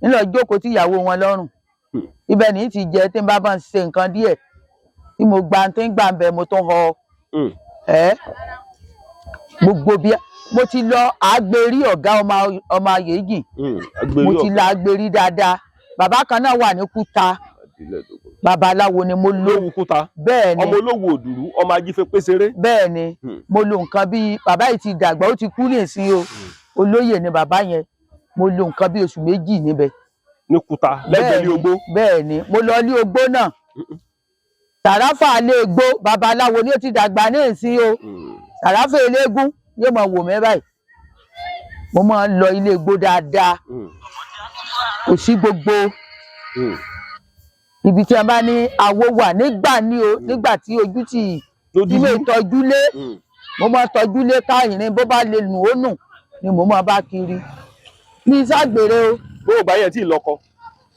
S1: ń lọ jókòó tí ìyàwó wọn lọ́rùn ibẹ̀ ní ti jẹ tí n bá bá ń ṣe nǹkan díẹ̀ tí mo gba tí ń gbà ń bẹ mo tó họ gbogbo bí mo ti lọ Àgbèrí ọ̀gá ọmọ Ayéjì mo ti lọ Àgbèrí dáadáa bàbá kan náà wà ní Kúta babaláwo ni mo lò
S2: Kúta
S1: bẹ́ẹ̀ ni
S2: ọmọ olówó òdùrú ọmọ ajífẹ́ péséré
S1: bẹ́ẹ̀ ni mo lò nǹkan bí bàbá yìí ti dàgbà ó ti kú nísìnyí o olóyè ni bàbá yẹn mo lò nǹkan bí oṣù méjì níbẹ̀
S2: ní Kúta lẹ́gbẹ̀ẹ́ Ilé Ogbó
S1: bẹ́ẹ̀ ni mo lọ Ilé Ogbó náà Sàráfà Ilé Ogbó babaláwo ni ó ti dàgbà ní ìsìn o Sàráfà eléégún yóò máa wò mí báyìí mo máa ń lọ Ilé Ogbó dáadáa kò sí gbogbo ibi tí a bá ní awo wà nígbà ní o nígbà tí ojú tí ilé ìtọ́jú lé mo máa tọ́jú lé káyìnrín bó bá lè nù ó nù ni mo máa bá kiri ní ságbèrè o.
S2: bó o bá yẹ tí ì lọ́kọ.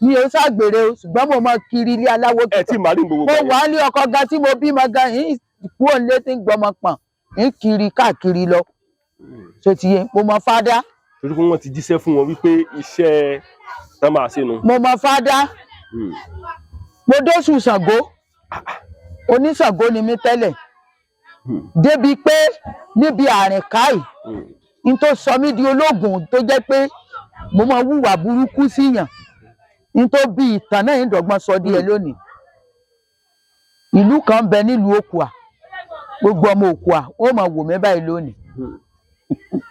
S1: mi ò ságbèrè o ṣùgbọ́n mo máa kiri ilé aláwo kíkọ.
S2: ẹ tí màá rí gbogbo
S1: mo wà á ní ọkọ gan tí mo bímọ gan yìí kú òǹlé tí ń gbọmọ pọ̀n ń kiri káàkiri lọ tó ti yẹ mo mọ fádá.
S2: torí pé wọ́n ti jíṣẹ́ fún wọn wípé iṣẹ́ tán máa ṣe nu.
S1: mo mọ fádá mo dóṣù Ṣàngó oníṣàngó ni mí tẹ́lẹ̀ débi pé níbi àrìn káì n tó sọ mí di ológun tó jẹ́ pé mo máa wùwà burúkú síyàn n tó bí ìtàn náà ìdọ̀gbọ́n sọ díẹ̀ lónìí ìlú kan bẹ nílùú Òkùà gbogbo ọmọ Òkùà ó máa wò mí báyìí lónìí.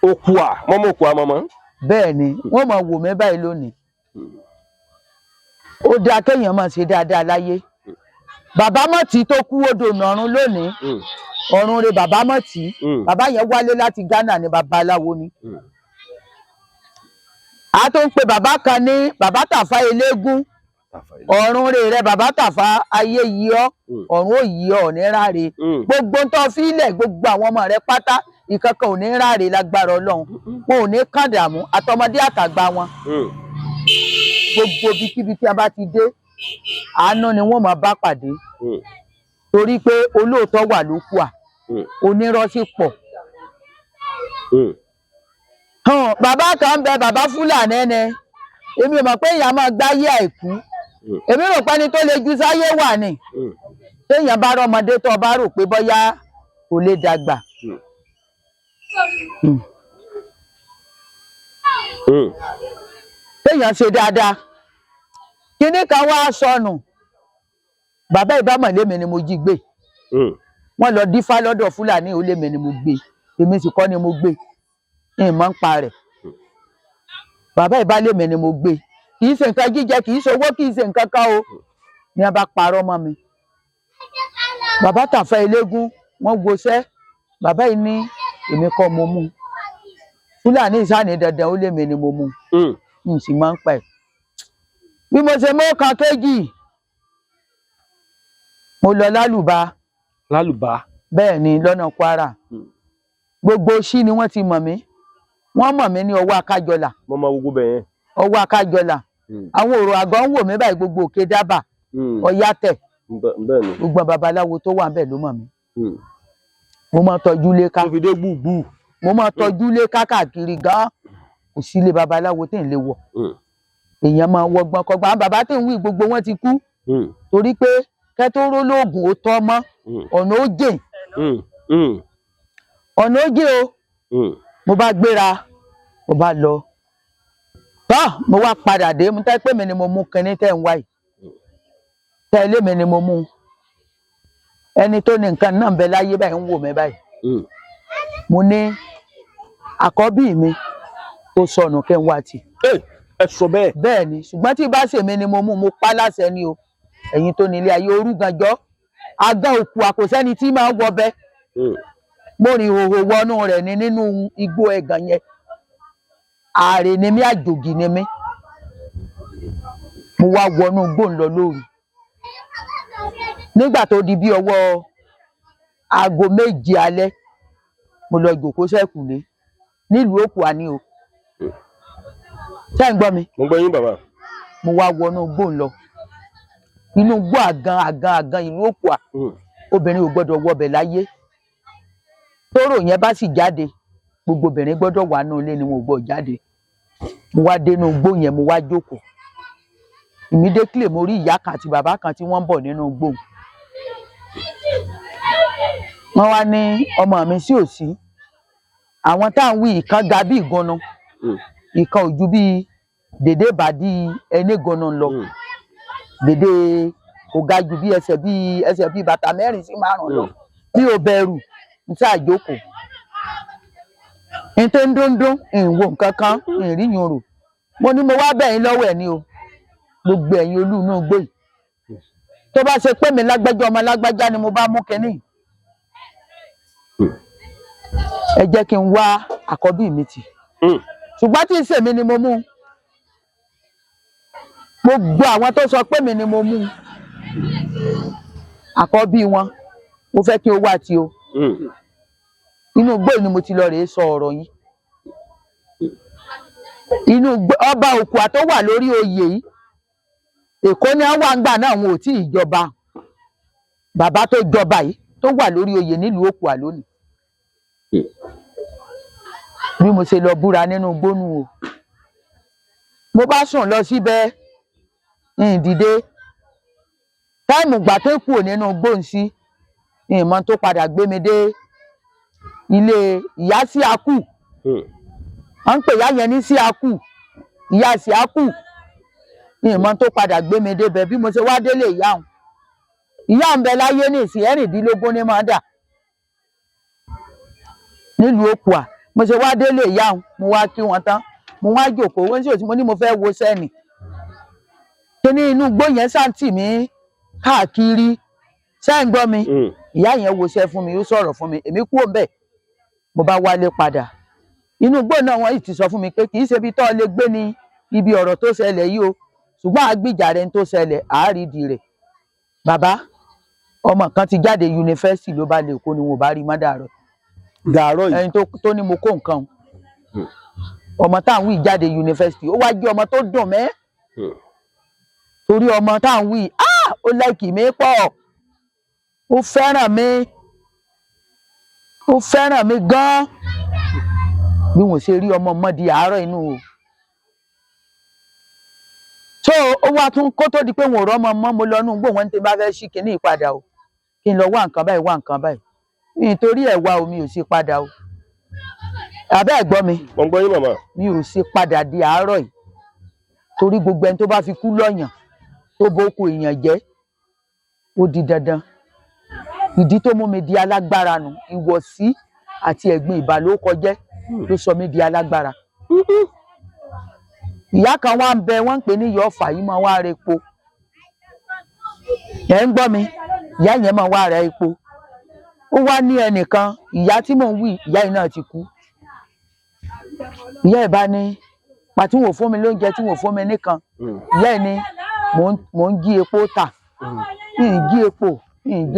S2: Òkùà mọ́mọ́ Òkùà mọ́mọ́.
S1: bẹ́ẹ̀ ni wọ́n máa wò mí báyìí lónìí. ó dáa kéèyàn máa ṣe dáadáa láyé bàbá Mọ̀tí tó kú odò nọ̀run lónìí ọ̀run rẹ̀ bàbá Mọ̀tí bàbá yẹn wálé láti Ghana ní babaláwo ni. a tó ń pe bàbá kan ní bàbá Tàfá eléégún ọ̀run rẹ̀ bàbá Tàfá ayé yí ọ ọ̀run ò yí ọ ní ráre gbogbo tó fílẹ̀ gbogbo àwọn ọmọ rẹ̀ pátá ìkankan ò ní ráre lágbára Ọlọ́run wọn ò ní kàdàmú àtọmọdé àtàgbà wọn gbogbo ibikíbi tí a bá ti dé àánú ni wọ́n máa bá pàdé torí pé olóòótọ́ wà lókùà onírọ́ sì pọ̀. bàbá kan bẹ bàbá Fúlàní ẹnẹ èmi ò mọ̀ pé èèyàn máa gbáyé àìkú èmi rò pé ẹni tó lè ju sáyé wà ní téèyàn bá rọmọdé tó bá rò pé bóyá kò lè dàgbà. téèyàn ṣe dáadáa kíní kan wá sọnù bàbá ìbámọ̀ lémi ni mo jí gbé wọ́n lọ dífá lọ́dọ̀ Fúlàní ó lémi ni mo gbé èmi sì kọ́ ni mo gbé ìmọ̀ ń pa rẹ̀ bàbá ìbá lémi ni mo gbé kì í ṣe nǹkan jíjẹ kì í ṣe owó kì í ṣe nǹkan kan o ní a bá parọ́ mọ́ mi bàbá Tàfá eléégún wọ́n gbóṣẹ́ bàbá yìí ní èmi kọ́ mo mú Fúlàní ìsáni dandan ó lémi ni mo mú n sì máa ń pa ẹ̀ bí mo ṣe mọ́ kan kéjì mo lọ lálùbá bẹ́ẹ̀ ni lọ́nà Kwara gbogbo ṣí ni wọ́n ti mọ̀ mí wọ́n mọ̀ mí ní ọwọ́ Akájọlà
S2: gbogbo bẹ̀yẹn
S1: ọwọ́ Akájọlà àwọn òrò àgọ́ ń wò mí báyìí gbogbo Òkè Dábà Ọ̀yátẹ̀ gbogbo babaláwo tó wà bẹ́ẹ̀ ló mọ̀ mí mo máa tọ́jú lé ká mo máa tọ́jú lé káàkiri gan kò sí ilé babaláwo tí ń lè wọ̀ èèyàn máa wọgbọ́n kọgbọ́n àwọn bàbá tí ń wí gbogbo wọn ti kú torí pé kẹ́tó ró lóògùn ó tọ́ mọ́ ọ̀nà ó jìn ọ̀nà ó jìn o mo bá gbéra mo bá lọ tán mo wá padà dé mo tẹ́ pé mi ni mo mú kinní tẹ́ ń wáyìí tẹ́ ilé mi ni mo mú ẹni tó ní nǹkan náà ń bẹ láyé báyìí ń wò mí báyìí mo ní àkọ́bí mi ó sọnù kẹ́ ń wá tì.
S2: ẹ sọ bẹ́ẹ̀.
S1: bẹ́ẹ̀ ni ṣùgbọ́n tí bá ṣèmi ni mo mú mo pa láṣẹ ni o ẹ̀yin tó nílé ayé orúganjọ́ agán òkú àkòsẹ́ni tí máa ń wọbẹ̀ mo rìn òhò wọnú rẹ̀ ní nínú igbó ẹ̀gàn yẹn ààrẹ ni mí àjòjì ni mí mo wá wọnú igbó ń lọ lóru nígbà tó di bí ọwọ́ aago 7 alẹ́ mo lọ jòkó sẹ́kùlé nílùú Òkùà ni o ṣé ń gbọ́ mi.
S2: mo gbọ́ yín bàbá.
S1: mo wá wọnú igbó ń lọ inú igbó àgan ìlú Òkùà obìnrin ò gbọ́dọ̀ wọbẹ̀ láyé tóró yẹn bá sì jáde gbogbo obìnrin gbọ́dọ̀ wà nínú ilé ni wọn ò gbọ́ jáde mo wá dénú igbó yẹn mo wá jókòó immediately mo rí ìyá kan àti bàbá kan tí wọ́n ń bọ̀ nínú igbó wọ́n wá ní ọmọ mi sí òsì àwọn tá à ń wí ìkan ga bí ìgànnà ìkan ò ju bí dèdè bàdí ẹni gànnà lọ dèdè kò ga ju bí ẹsẹ̀ bí bàtà 4 sí 5 lọ mi ò bẹ̀rù n tá jókòó n tó ń dúndún ìwò nǹkan kan ìrìyìn rò mo ní mo wá bẹ̀yìn lọ́wọ́ ẹ̀ ni o gbogbo ẹ̀yin olú inú igbó yìí tó bá ṣe pé mi lágbájá ọmọ lágbájá ni mo bá mú kínní ẹ jẹ́ kí n wá àkọ́bí mi tì ṣùgbọ́n tí ìṣèmi ni mo mú gbogbo àwọn tó sọ pé mi ni mo mú àkọ́bí wọn mo fẹ́ kí o wá tí o inú igbó ni mo ti lọ rèé sọ ọ̀rọ̀ yìí inú ọba Òkùà tó wà lórí oyè yìí Èkó ni àwọn àgbà náà wọn ò tí ì jọba bàbá tó jọba yìí tó wà lórí oyè nílùú Òkùà lónìí bí mo ṣe lọ búra nínú gbónú o mo bá sùn lọ síbẹ̀ dìde táìmù gbà tó kù nínú gbóǹsí ìmọ̀ tó padà gbé mi dé ilé ìyá sí akú wọ́n ń pè ìyá yẹn ní sí akú ìyá sí akú ìmọ̀ tó padà gbé mi débẹ̀ bí mo ṣe wá délé ìyá òun ìyá ń bẹ láyé ní ìsìn 16 ní máa dà nílùú Òkùà mo ṣe wá délé ìyá òun mo wá kí wọn tán mo wá jókòó wọ́n sì mo ní mo fẹ́ wo sẹ́ni kí ní inú igbó yẹn ṣáàtì mi káàkiri ṣé ń gbọ́ mi ìyá yẹn wo sẹ́ fún mi ó sọ̀rọ̀ fún mi èmi kúrò ńbẹ̀ mo bá wálé padà inú igbó náà wọ́n ti sọ fún mi pé kì í ṣe ibi tó lè gbé ní ibi ọ̀rọ̀ tó ṣẹlẹ̀ yìí o ṣùgbọ́n àgbìjà rẹ̀ ń tó ṣẹlẹ̀ àárídìí rẹ̀ bàbá ọmọ kan ti jáde yunifásitì ló bá lè kó ni wọn ò bá rí mọ́dàrọ̀
S2: gàárọ̀ yìí
S1: ẹni tó ní mo kó nǹkan ọmọ táwọn wí jáde yunifásitì ó wá jẹ́ ọmọ tó dùn mẹ́ torí ọmọ táwọn wí ó láìkì mí pọ̀ ó fẹ́ràn mi gan bí wọ́n ṣe rí ọmọ mọ́di àárọ̀ inú o so ó wá tún kó tó di pé wọn ò rọ́mọ mọ́ mo lọ́nú gbò wọ́n ti bá fẹ́ ṣí kinní ìpadà o kí n lọ wá nǹkan báyìí nítorí ẹ̀wà omi ò sí padà o àbẹ́ ẹ̀ gbọ́ mi
S2: mo gbọ́ yín màmá
S1: mi ò sí padà di àárọ̀ yìí torí gbogbo ẹni tó bá fi kú lọ́yàn tó bókù èèyàn jẹ́ ó di dandan ìdí tó mú mi di alágbára nù ìwọ̀sí àti ẹ̀gbin ìbàlókọjẹ́ ló sọ mí di alágbára ìyá kan wá ń bẹ wọ́n ń pè ní ìyá Ọ̀fà yìí máa wá ra epo ẹ̀ ń gbọ́ mi ìyá yẹn máa wá ra epo ó wá ní ẹnìkan ìyá tí mò ń wí ìyá yìí náà ti kú ìyá ẹ̀ bá ní pàtí wò fún mi lóúnjẹ tí wò fún mi nìkan ìyá ẹ̀ ní mò ń jí epo tà jí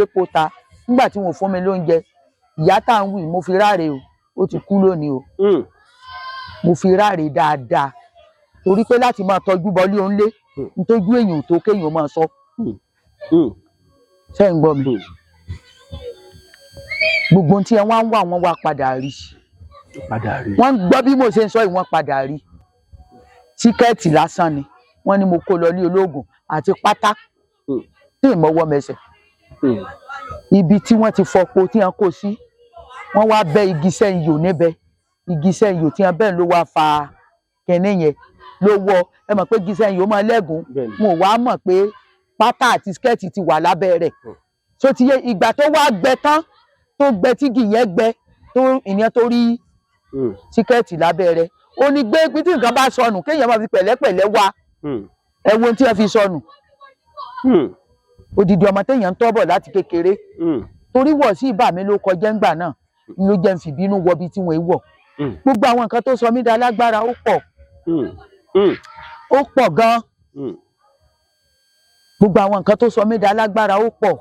S1: epo ta nígbà tí wò fún mi lóúnjẹ ìyá tá à ń wí mo fi ráre o ó ti kú lónìí o mo fi ráre dáadáa torí pé láti máa tọ́jú bọlé òǹlé nítójú èèyàn tó kéèyàn máa sọ ṣé ń gbọ́ mi gbogbo tí ẹ wá ń wá wọn wá padà rí wọ́n gbọ́ bí mo ṣe ń sọ yìí wọ́n padà rí tíkẹ́ẹ̀tì lásán ni wọ́n ní mo kó lọ ní ológun àti pátá tí ìmọ̀wọ́ mẹsẹ̀ ibi tí wọ́n ti fọpo tí wọ́n kó sí wọ́n wá bẹ́ igi sẹ́yìn yò níbẹ̀ igi sẹ́yìn yò tí wọ́n bẹ́ẹ̀ ló wá fa kẹ́ni yẹn ló wọ ẹ mọ̀ pé igi sẹ́yìn yò máa lẹ́gùn wọn ò wá mọ̀ pé pátá àti skẹ́ẹ̀tì ti wà lábẹ́ rẹ̀ tó ti yé ìgbà tó wá gbẹ tán tó gbẹ tígi yẹn gbẹ tó ìyẹn tó rí tíkẹ́ẹ̀tì lábẹ́ rẹ̀ ó ní gbé pín tí nǹkan bá sọnù kéèyàn máa fi pẹ̀lẹ́pẹ̀lẹ́ wá ẹ̀wọ̀n tí wọ́n fi sọnù odidi ọmọ téèyàn ń tọ́bọ̀ láti kékeré torí wọ̀ sí ìbà mi ló kọjá ńgbà náà ló jẹ́ ń fìbínú wọbi tí wọ́n wọ̀ gbogbo àwọn nǹkan tó sọ mí dá lágbára ó pọ̀ ó pọ̀ gan gbogbo àwọn nǹkan tó sọ mí dá lágbára ó pọ̀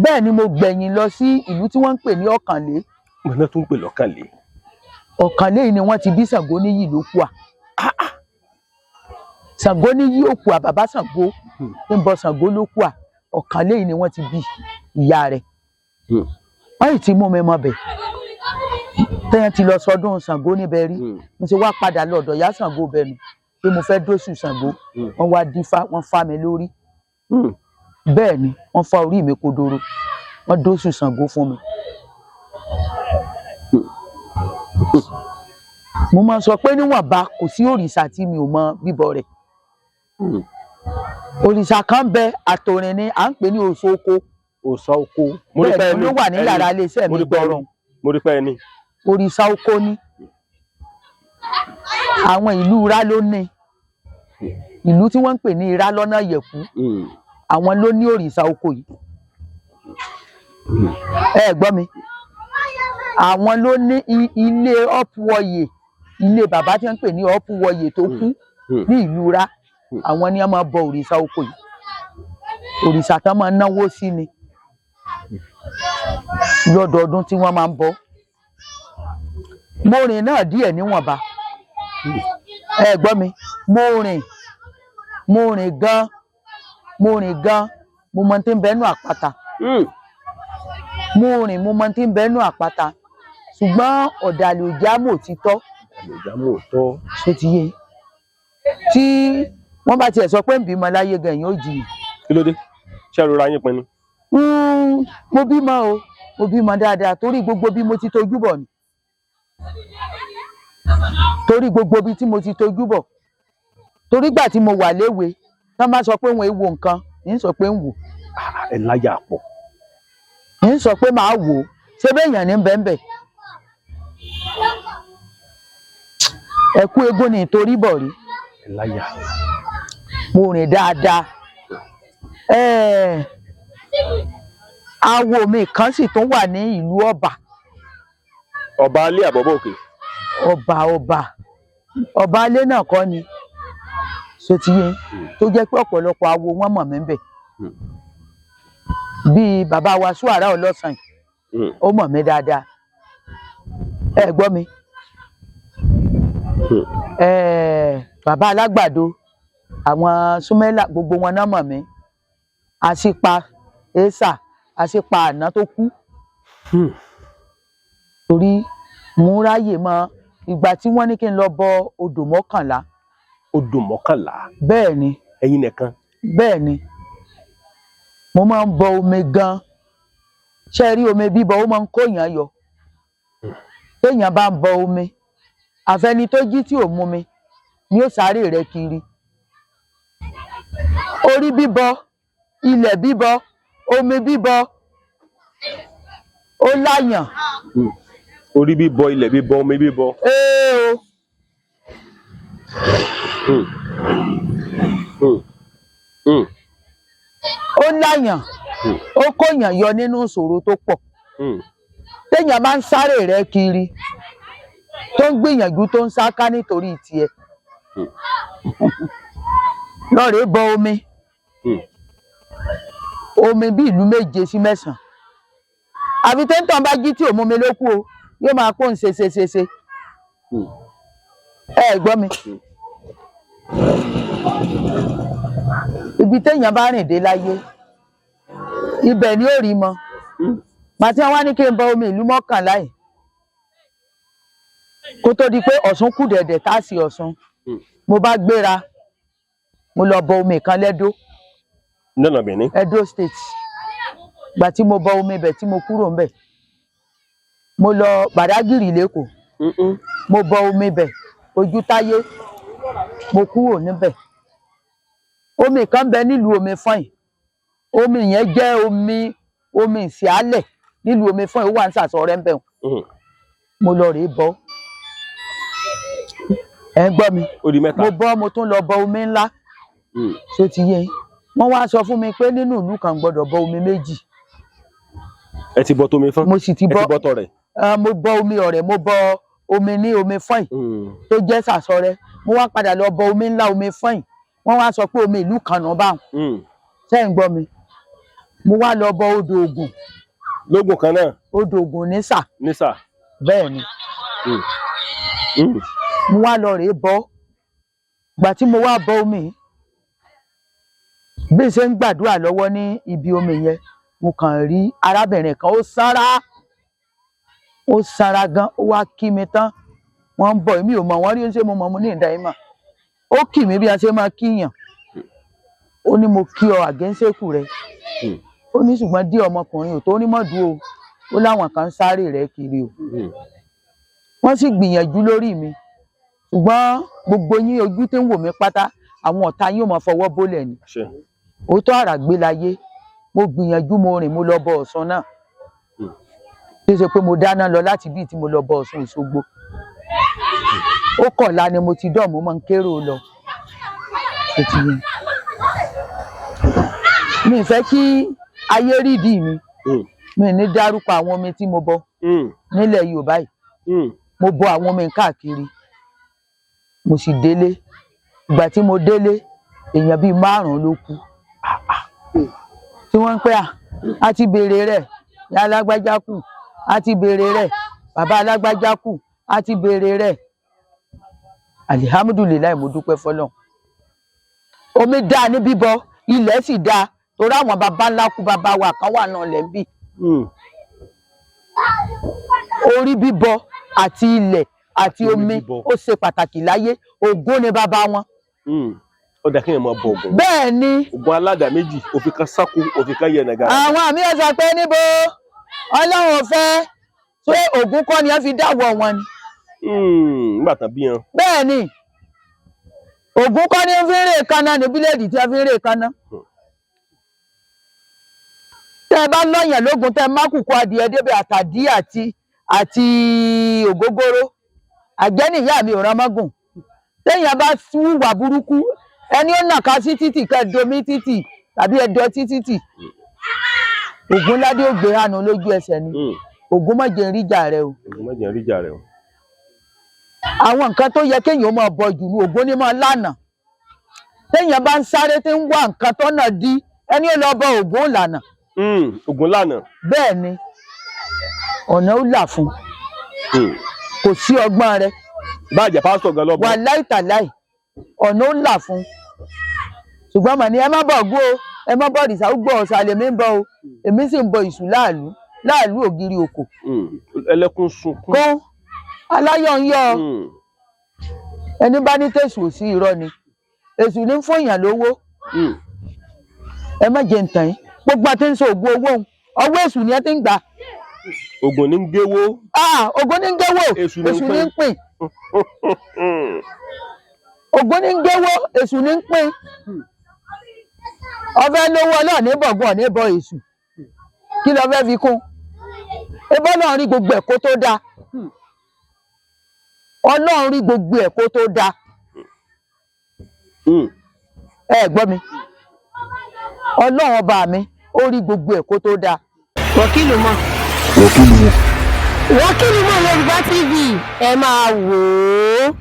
S1: bẹ́ẹ̀ ni mo gbẹ̀yìn lọ sí ìlú tí wọ́n ń pè ní Ọ̀kànlé.
S2: mo náà tún pè lọ́kànlé.
S1: Ọ̀kànlé yìí ni wọ́n ti bí Ṣàngóníyì Lókùà. Ṣàngóníyì Òkùà bàbá Ṣàngó ń bọ Ṣàngó Lókùà Ọ̀kànlé yìí ni wọ́n ti bí ìyá rẹ̀. wọ́n yìí ti mú mi mọ bẹ̀ tẹ́yàn ti lọ sọdún Ṣàngó níbẹ̀ rí mo ti wá padà lọ́dọ̀ ìyá Ṣàngó bẹ̀nu pé mo fẹ́ dóṣù Ṣàngó wọ́n wá dífá wọ́n fá mi lórí bẹ́ẹ̀ ni wọ́n fá orí mi kodoro wọ́n dóṣù Ṣàngó fún mi. mo máa sọ pé níwọ̀nba kò sí òrìṣà tí mi ò mọ bíbọ rẹ̀. òrìṣà kan bẹ àtòrìn ni à ń pè ní Òṣoko.
S2: Òòṣà oko.
S1: bẹ́ẹ̀ ni ló wà ní yàrá iléeṣẹ́ mi gbọ́rọ̀.
S2: mo rí pẹ́ ẹni.
S1: òrìṣà oko ni àwọn ìlú Ìrá ló ní ìlú tí wọ́n ń pè ní Ìrá lọ́nà Ìyẹ̀kú àwọn ló ní òrìṣà oko yìí. ẹ gbọ́ mi àwọn ló ní ilé Ọ̀pùwọ̀yè ilé bàbá tí wọ́n ń pè ní Ọ̀pùwọ̀yè tó kú ní ìlú Ìrá àwọn ni wọ́n máa bọ òrìṣà oko yìí òrìṣà tán máa náwó sí ni lọ́dọọdún tí wọ́n máa ń bọ. mo rìn náà díẹ̀ níwọ̀nba ẹ gbọ́ mi mo rìn gan mo mọ tí ń bẹnu àpáta mo mọ tí ń bẹnu àpáta ṣùgbọ́n ọ̀dàlẹ̀ òjàmọ̀ òtítọ́ ṣé ti yé tí wọ́n bá tiẹ̀ sọ pé ń bímọ láyé gan èèyàn ó jiyàn.
S2: kí ló dé ṣé ìrora yín pinnu.
S1: mo bímọ o mo bímọ dáadáa torí gbogbo bí mo ti tojú bọ̀ ni torí gbogbo bí tí mo ti tojú bọ̀ torí gbà tí mo wà léwe tán bá sọ pé wọn èèwò nǹkan ń sọ pé ń wò.
S2: ẹ láyà pọ̀.
S1: ń sọ pé màá wò ó ṣé béèyàn ní bẹ́ẹ̀nbẹ́ẹ̀ ẹ̀kú eégún ni ìtorí bọ̀ rí.
S2: ẹ láyà.
S1: mo rìn dáadáa awo mi kan sì tún wà ní ìlú Ọ̀bà.
S2: Ọba alẹ́ àbọ̀bọ̀ òkè. ọba alẹ́ náà kọ́ ni sotiye tó jẹ́ pé ọ̀pọ̀lọpọ̀ awo wọn mọ̀ mí bẹ̀ bíi bàbá wa Ṣúàrà Ọlọ́sàn ó mọ̀ mí dáadáa ẹ gbọ́ mi bàbá Alágbàdo àwọn Súmẹ́là gbogbo wọn náà mọ̀ mí àṣìpa èsà àṣìpa àná tó kú torí mo ráyè mọ ìgbà tí wọ́n ní kí n lọ bọ odò mọ́kànlá. odò mọ́kànlá.
S1: bẹ́ẹ̀ ni.
S2: ẹ̀yin nìkan.
S1: bẹ́ẹ̀ ni mo máa ń bọ omi gan ṣe rí omi bíbọ ó máa ń kóyàn yọ téèyàn bá ń bọ omi àfẹni tó jí tí ò mú mi ni ó sáré rẹ̀ kiri orí bíbọ ilẹ̀ bíbọ omi bíbọ ó láyàn.
S2: orí bíbọ ilẹ̀ bíbọ omi bíbọ.
S1: ó láyàn ó kóyàn yọ nínú ìṣòro tó pọ̀ téèyàn bá ń sáré rẹ̀ kiri tó ń gbìyànjú tó ń sáká nítorí tiẹ̀ lọ́ọ̀rẹ́ bọ omi bí ìlú 7 sí 9 àfi téńtàn bá jí tí ò mú mi lókù o yóò máa kó ń ṣe ẹ gbọ́ mi ibi téèyàn bá rìn dé láyé ibẹ̀ ni ó rí mọ màtí wọn wá ní kí n bọ omi ìlú mọ́kànlá yìí kó tó di pé Ọ̀ṣun kù dẹ̀dẹ̀ tá sí Ọ̀ṣun mo bá gbéra mo lọ bọ omi kan lẹ́dó Edo State gbà tí mo bọ omi bẹ̀ tí mo kúrò ń bẹ̀ mo lọ Bàdágìrì lẹ́kọ̀ọ́ mo bọ omi bẹ̀ Ojútáyé mo kúrò níbẹ̀ omi kan bẹ nílùú Omi Fọ́yìn omi yẹn jẹ́ omi ìsìálẹ̀ nílùú Omi Fọ́yìn ó wà ní Sàsọ̀rẹ́ ń bẹ̀ mo lọ rèé bọ ẹ gbọ́ mi mo bọ́ mo tún lọ bọ omi ńlá ṣó ti yé wọ́n wá sọ fún mi pé nínú ìlú kan gbọ́dọ̀ bọ omi 2.
S2: ẹ ti bọ tómi fún.
S1: mo sì ti bọ
S2: tọrẹ.
S1: mo bọ omi ọ̀rẹ́ mo bọ omi ní omi fọ́ìn tó jẹ́ Sàsọrẹ́ mo wá padà lọ bọ omi ńlá omi fọ́ìn wọ́n wá sọ pé omi ìlú kan náà báwọn sẹ́yìn gbọ́ mi mo wá lọ bọ odò Ògùn
S2: lógún kan náà
S1: odò Ògùn nísà bẹ́ẹ̀ ni mo wá lọ rèé bọ gbà tí mo wá bọ omi bí ṣe ń gbàdúrà lọ́wọ́ ní ibi omi yẹn mo kàn rí arábìnrin kan ó sanra gan ó wá kí mi tán wọ́n ń bọ̀ èmi ò mọ̀ wọ́n rí ṣé mo mọ̀ mo ní ìdá ìmọ̀ ó kì mí bí a ṣe máa kíyàn ó ní mo kí ọ àgẹ́ńsẹ́kù rẹ ó ní ṣùgbọ́n dí ọmọkùnrin ò tó ní mọ̀dú o ó láwọn kan sáré rẹ kiri o wọ́n sì gbìyànjú lórí mi ṣùgbọ́n gbogbo yín ojú tí ń wò mí pátá àwọn ọ̀tá yín ò mọ̀ fọwọ́ bólẹ̀ ni òótọ́ àràgbé láyé mo gbìyànjú mo rìn mo lọ bọ Ọ̀ṣun náà tí ó ṣe pé mo dáná lọ láti bíi tí mo lọ bọ Ọ̀ṣun Òṣogbo ó kọ̀ọ̀la ni mo ti dọ̀ mo máa ń kérò lọ mi ì fẹ́ kí ayé rídìí mi ní dárúkọ àwọn omi tí mo bọ nílẹ̀ Yorùbá yìí mo bọ àwọn omi káàkiri mo sì délé ìgbà tí mo délé èèyàn bíi 5 ló kú tí wọ́n ń pẹ́ a ti béèrè rẹ̀ ìyá alágbájá kù a ti béèrè rẹ̀ bàbá alágbájá kù a ti béèrè rẹ̀ alihamudulilayi mo dúpẹ́ fọ́lọ́run omi dáa ní bíbọ ilẹ̀ sì dáa torí àwọn baba ńlá kú baba wa kan wà náà lẹ́ ń bì orí bíbọ àti ilẹ̀ àti omi ó ṣe pàtàkì láyé Ògún ni bàbá wọn.
S2: Ó dà kéèyàn máa bọ Ògún.
S1: Bẹ́ẹ̀ ni.
S2: Ògún aládàá méjì òfin kan sáku òfin kan yẹ nàgà.
S1: Àwọn àmì ẹ̀sà pé níbo Ọlọ́run ò fẹ́ ṣé Ògún kọ́ ni wọ́n fi dáwọ́ wọn ni.
S2: Nígbà tán bí yan.
S1: Bẹ́ẹ̀ ni Ògún kọ́ ni fi ń rè kaná ní bíléèdì tí wọ́n fi ń rè kaná. Tẹ́ ẹ bá lọ́yàn lógun tẹ́ ẹ má kùkù adìẹ débẹ̀ àtàdí àti ògógóró àjẹ́ni ìyá mi ò rán mọ́gùn téèyàn bá wùwà burúkú ẹni ó nàka sí títì kẹ́ẹ̀domi títì tàbí ẹ̀dọ́ títì Ògúnládé ò gbé hànú lójú ẹsẹ̀ ni Ògún má jẹ́ ríjà rẹ o.
S2: Ògún má jẹ́ ríjà rẹ o.
S1: Àwọn nǹkan tó yẹ kéèyàn máa bọ jù ní Ògún ní máa lànà téèyàn bá ń sáré tí ń wá nǹkan tó náà di ẹni ó lọ bọ Ògún lànà.
S2: Ògún lànà.
S1: Bẹ́ẹ̀ ni ọ̀nà ó là fún kò sí ọgbọ́n rẹ.
S2: Báàjẹ́ pásítọ̀ gan lọ́bọ̀.
S1: Wà láìtàláì ọ̀nà ó là fún ṣùgbọ́n mà ní ẹ má bọ̀ gbó o ẹ má bọ̀ rìsà ó gbọ́ ọ̀sà lèmi ń bọ̀ o èmi sì ń bọ ìṣù láàlú ògiri òkò.
S2: Ẹlẹ́kùn sunkún.
S1: Kó aláyọ̀ ń yọ ẹni bá ní tẹ̀sù sí irọ́ ni èṣù ní fún èèyàn lówó ẹ má jẹ ntàn yín gbogbo àti ń sọ ògùn owó ọwọ́ èṣù ni ẹ ti ń gbà.
S2: Ògùn ní ń géwó.
S1: Ògùn ní ń géwó èṣù ní ń pín. Ògún ní ń géwó èṣù ní ń pín ọfẹ lówó Ọlọ́run ní bọ̀gùn ní bọ èṣù kí lọ fẹ́ fi kún ebọ́ náà rí gbogbo ẹ̀ kó tó dáa Ọlọ́run rí gbogbo ẹ̀ kó tó dáa ẹ gbọ́ mi Ọlọ́run ọba mi ó rí gbogbo ẹ̀ kó tó dáa.
S3: Wọ́kìlù mọ̀ Yorùbá TV ẹ máa wò ó.